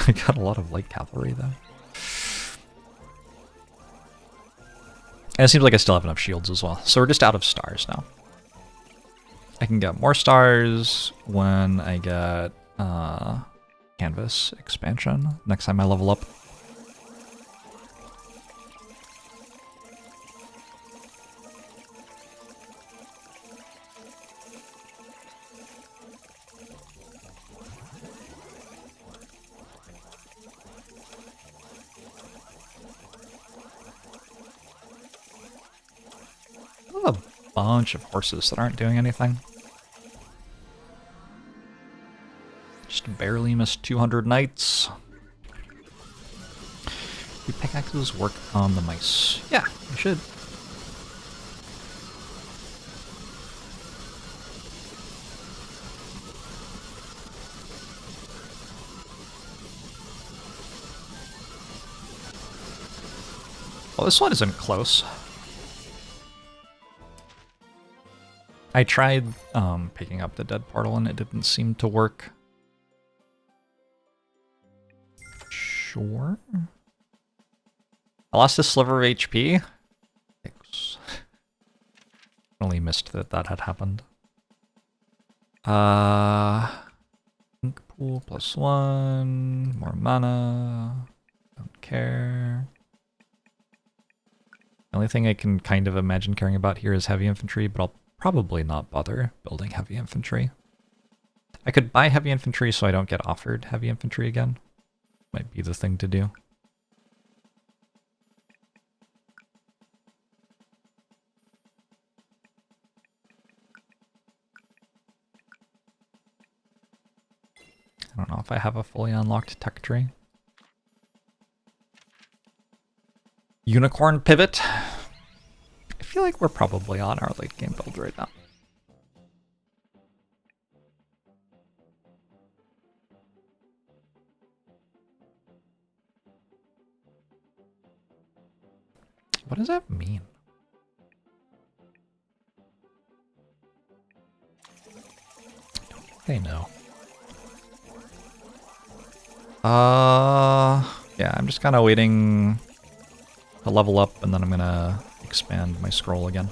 I got a lot of light cavalry, though. And it seems like I still have enough shields as well. So we're just out of stars now. I can get more stars when I get canvas expansion next time I level up. A bunch of horses that aren't doing anything. Just barely missed 200 knights. Do pickaxes work on the mice? Yeah, they should. Well, this one isn't close. I tried picking up the dead portal and it didn't seem to work. Sure. I lost a sliver of HP. Thanks. Only missed that that had happened. Ink pool +1. More mana. Don't care. The only thing I can kind of imagine caring about here is heavy infantry, but I'll probably not bother building heavy infantry. I could buy heavy infantry so I don't get offered heavy infantry again. Might be the thing to do. I don't know if I have a fully unlocked tech tree. Unicorn pivot. I feel like we're probably on our late game build right now. What does that mean? I don't think I know. Yeah, I'm just kind of waiting to level up, and then I'm gonna expand my scroll again.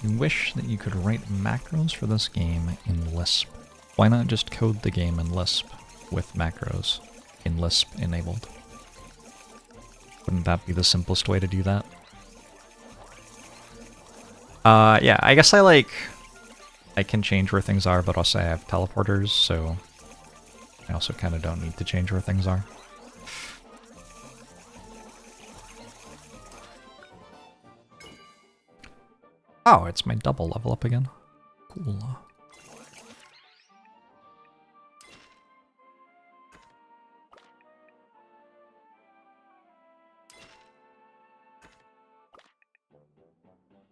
You wish that you could write macros for this game in Lisp. Why not just code the game in Lisp with macros in Lisp enabled? Wouldn't that be the simplest way to do that? Yeah, I guess I can change where things are, but also I have teleporters, so I also kind of don't need to change where things are. Oh, it's my double level up again. Cool.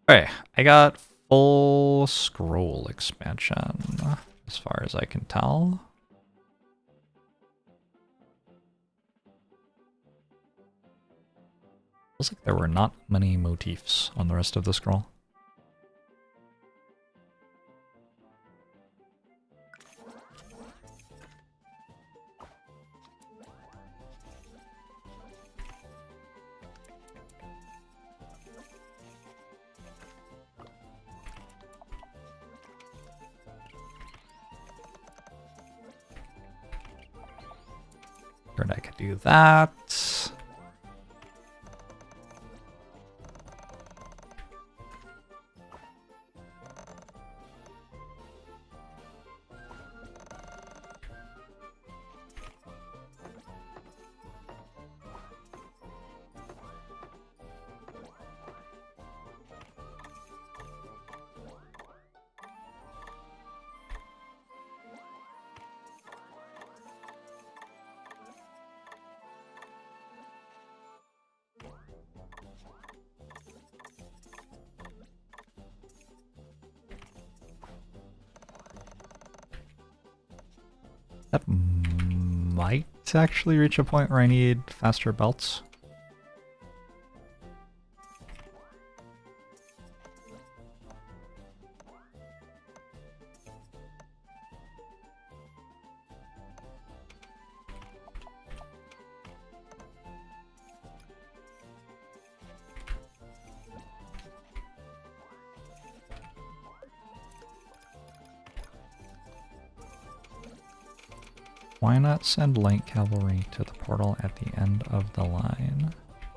Okay, I got full scroll expansion, as far as I can tell. Feels like there were not many motifs on the rest of the scroll. Sure, I could do that. That might actually reach a point where I need faster belts. Why not send light cavalry to the portal at the end of the line?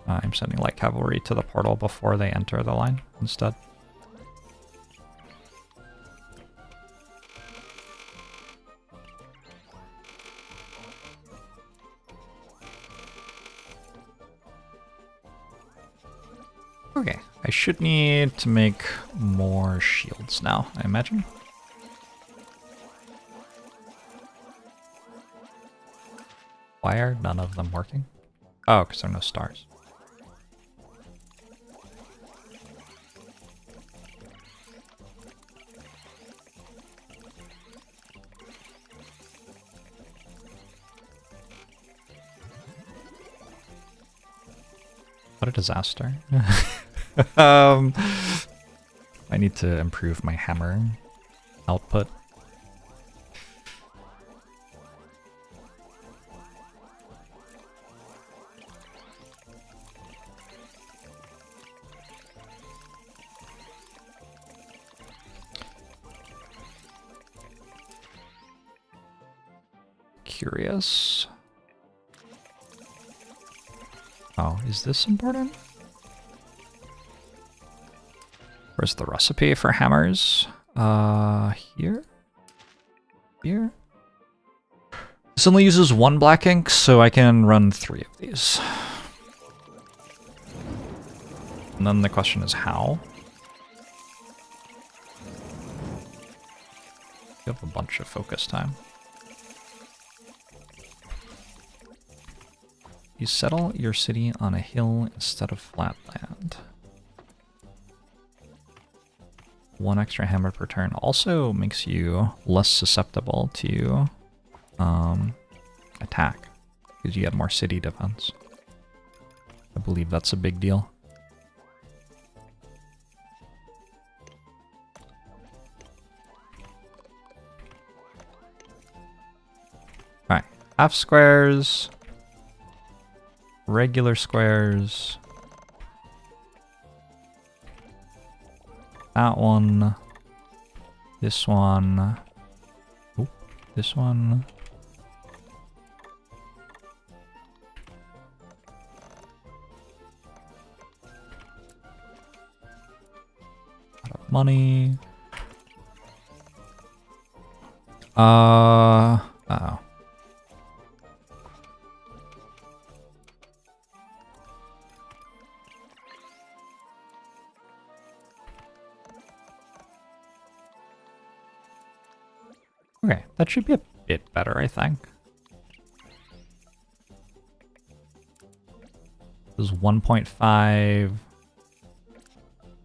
I'm sending light cavalry to the portal before they enter the line instead. Okay, I should need to make more shields now, I imagine. Why are none of them working? Oh, because there are no stars. What a disaster. I need to improve my hammer output. Curious. Oh, is this important? Where's the recipe for hammers? Here? Here? This only uses 1 black ink, so I can run 3 of these. And then the question is how? You have a bunch of focus time. You settle your city on a hill instead of flat land. 1 extra hammer per turn also makes you less susceptible to attack, because you have more city defense. I believe that's a big deal. Half squares, regular squares, that one, this one, ooh, this one. Money. Uh-oh. Okay, that should be a bit better, I think. This is 1.5.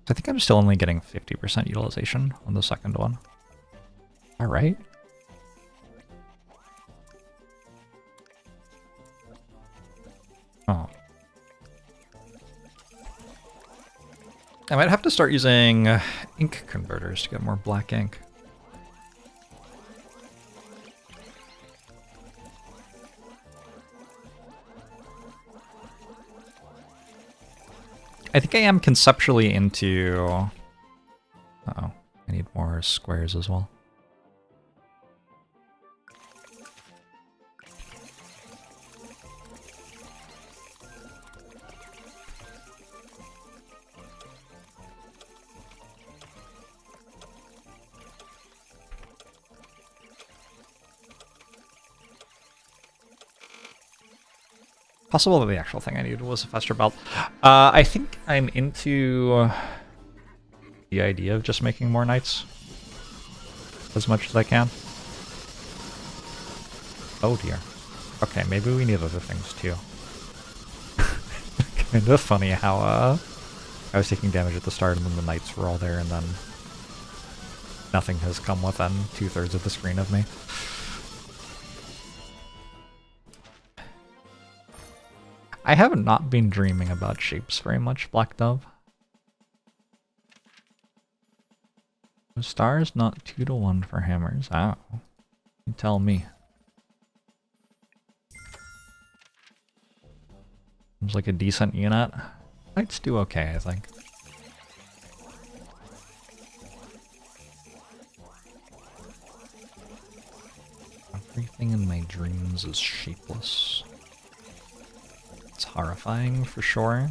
I think I'm still only getting 50% utilization on the second one. All right. Oh. I might have to start using ink converters to get more black ink. I think I am conceptually into... Uh-oh, I need more squares as well. Possible that the actual thing I needed was a faster belt. I think I'm into the idea of just making more knights as much as I can. Oh dear. Okay, maybe we need other things too. Kind of funny how I was taking damage at the start and then the knights were all there and then nothing has come within 2/3 of the screen of me. I have not been dreaming about shapes very much, Black Dove. Stars not 2-to-1 for hammers. Oh, you tell me. Seems like a decent unit. Knights do okay, I think. Everything in my dreams is shapeless. It's horrifying for sure.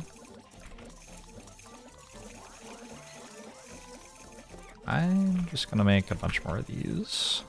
I'm just gonna make a bunch more of these.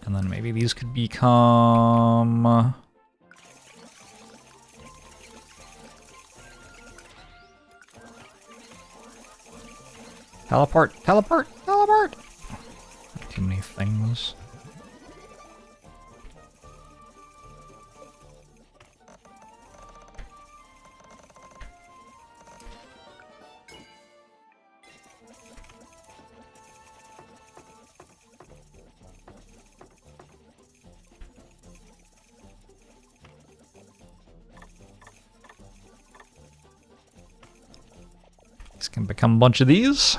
And then maybe these could become... Teleport! Teleport! Teleport! Too many things. These can become a bunch of these.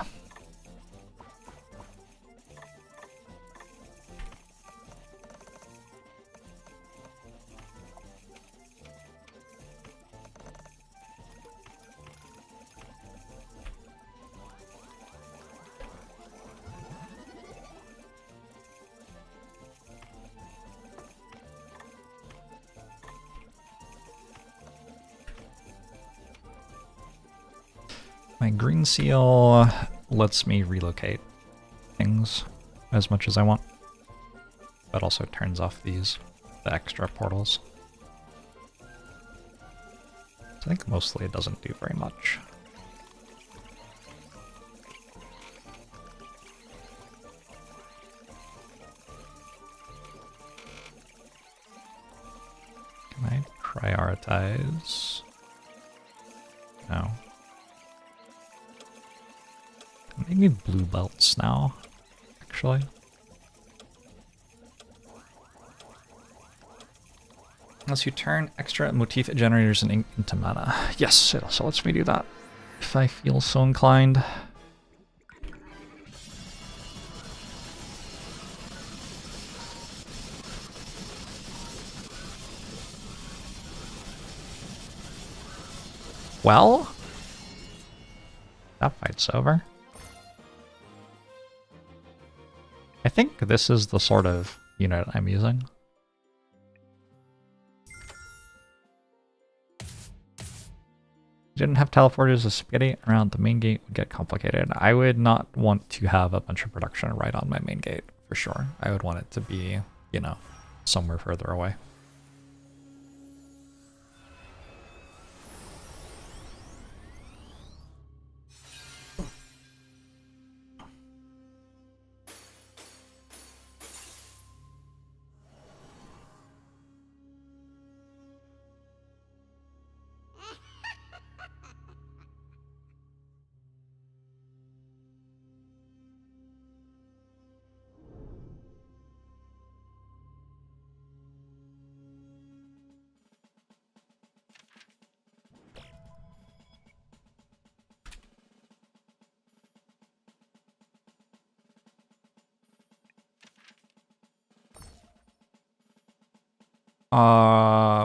My green seal lets me relocate things as much as I want, but also turns off the extra portals. So I think mostly it doesn't do very much. Can I prioritize? No. think we need blue belts now, actually. Unless you turn extra motif generators and ink into mana. Yes, it also lets me do that if I feel so inclined. Well, that fight's over. I think this is the sort of unit I'm using. Didn't have teleporters as spaghetti around the main gate would get complicated. I would not want to have a bunch of production right on my main gate, for sure. I would want it to be, you know, somewhere further away.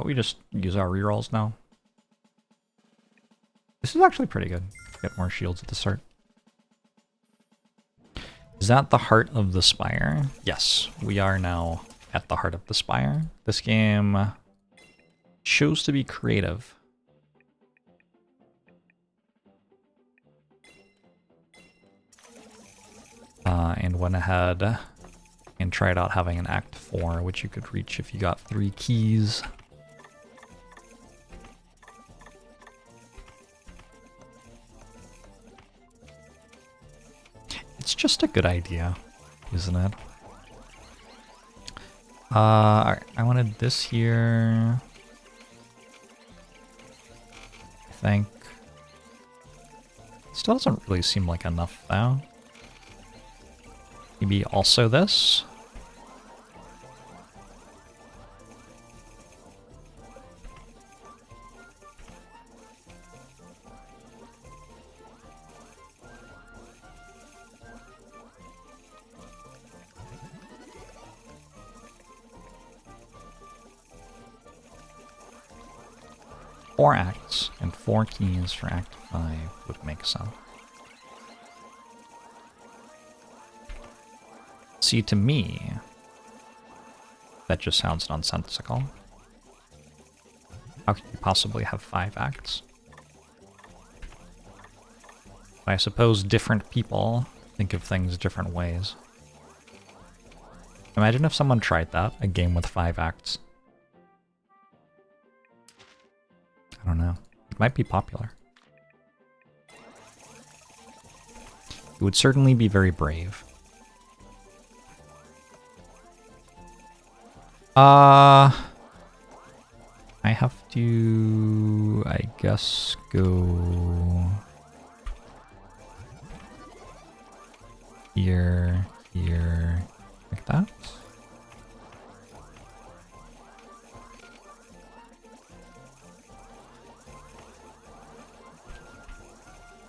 We just use our rerolls now. This is actually pretty good. Get more shields at the start. Is that the heart of the spire? Yes, we are now at the heart of the spire. This game chose to be creative. And went ahead and tried out having an Act 4, which you could reach if you got 3 keys. It's just a good idea, isn't it? Alright, I wanted this here. I think. Still doesn't really seem like enough, though. Maybe also this. Four acts and 4 keys for Act 5 would make sense. See, to me, that just sounds nonsensical. How could you possibly have 5 acts? But I suppose different people think of things different ways. Imagine if someone tried that, a game with 5 acts. I don't know. It might be popular. It would certainly be very brave. I have to, I guess, go here, here, like that.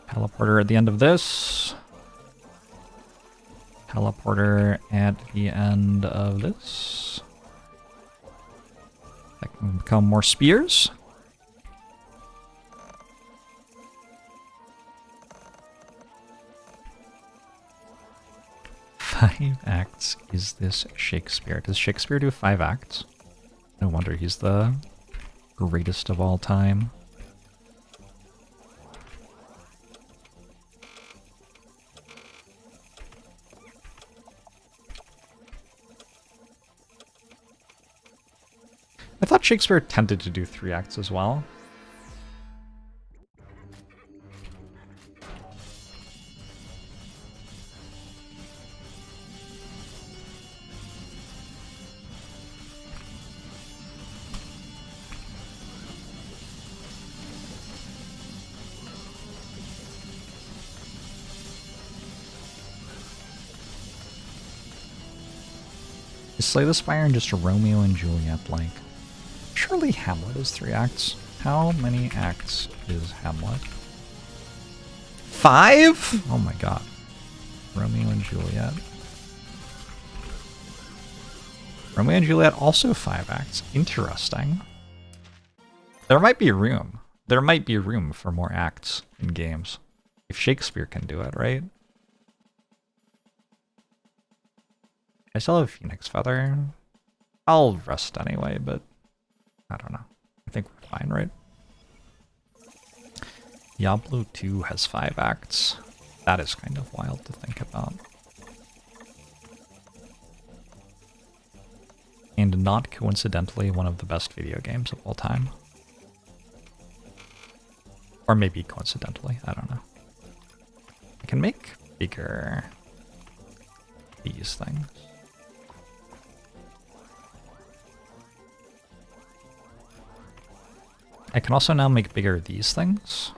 Teleporter at the end of this. Teleporter at the end of this. That can become more spears. Five acts is this Shakespeare? Does Shakespeare do 5 acts? No wonder he's the greatest of all time. I thought Shakespeare tended to do 3 acts as well. Is Slay the Spire and just a Romeo and Juliet like? Surely Hamlet is 3 acts. How many acts is Hamlet? 5? Oh my god. Romeo and Juliet. Romeo and Juliet also 5 acts. Interesting. There might be room. There might be room for more acts in games. If Shakespeare can do it, right? I still have Phoenix Feather. I'll rest anyway, but I don't know. I think we're fine, right? Diablo 2 has 5 acts. That is kind of wild to think about. And not coincidentally one of the best video games of all time. Or maybe coincidentally, I don't know. I can make bigger these things. I can also now make bigger these things.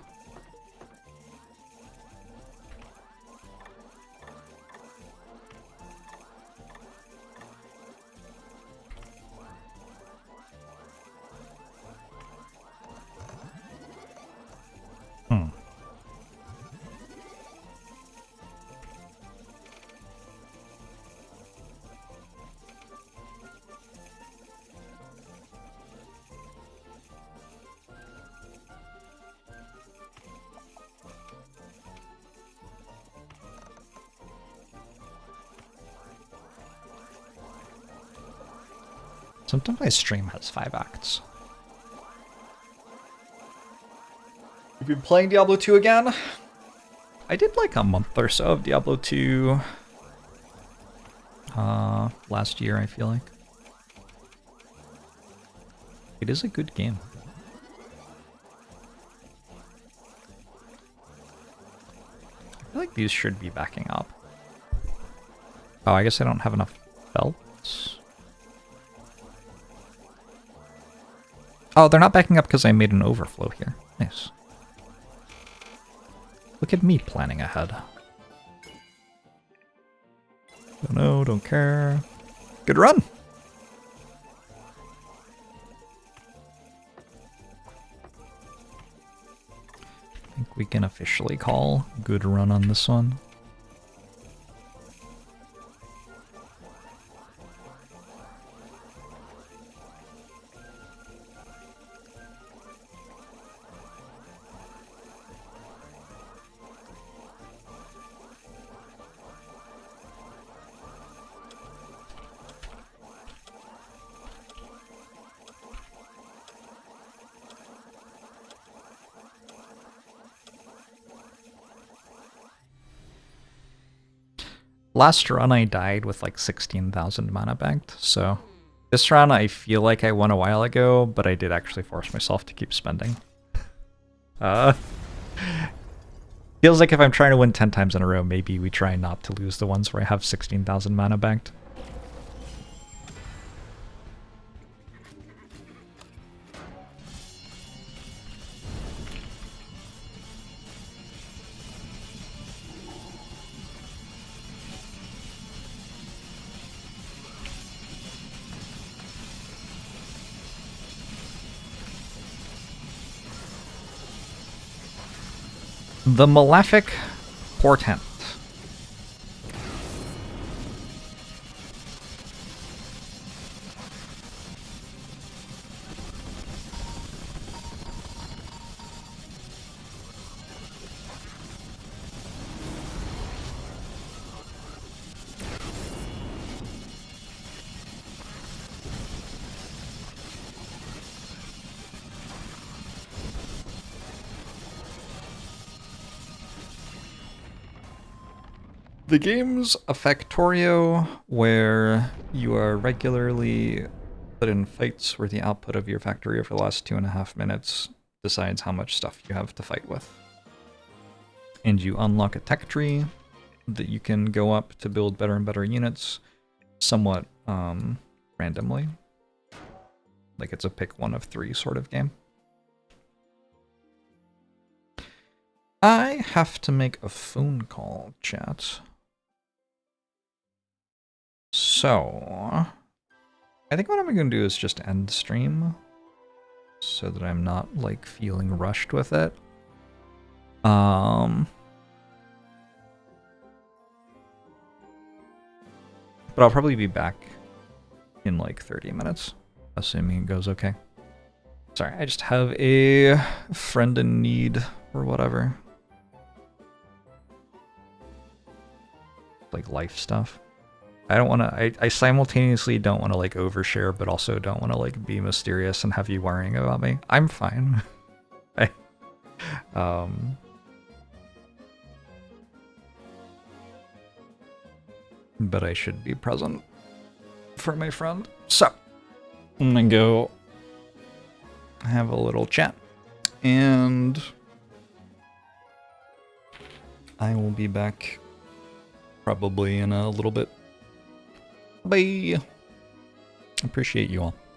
Sometimes my stream has 5 acts. You've been playing Diablo 2 again? I did like a month or so of Diablo 2 last year, I feel like. It is a good game. I feel like these should be backing up. Oh, I guess I don't have enough belts. Oh, they're not backing up because I made an overflow here. Nice. Look at me planning ahead. Don't know, don't care. Good run! I think we can officially call good run on this one. Last run I died with like 16,000 mana banked, so this run I feel like I won a while ago, but I did actually force myself to keep spending. Feels like if I'm trying to win 10 times in a row, maybe we try not to lose the ones where I have 16,000 mana banked. The Malefic Portent. The game's a Factorio where you are regularly put in fights where the output of your Factorio for the last 2.5 minutes decides how much stuff you have to fight with. And you unlock a tech tree that you can go up to build better and better units somewhat randomly. Like it's a pick 1 of 3 sort of game. I have to make a phone call, chat. So, I think what I'm going to do is just end stream so that I'm not like feeling rushed with it. But I'll probably be back in like 30 minutes, assuming it goes okay. Sorry, I just have a friend in need or whatever. Like life stuff. I don't want to, I simultaneously don't want to like overshare, but also don't want to like be mysterious and have you worrying about me. I'm fine. But I should be present for my friend. So, I'm gonna go have a little chat, and I will be back probably in a little bit. Bye! Appreciate you all.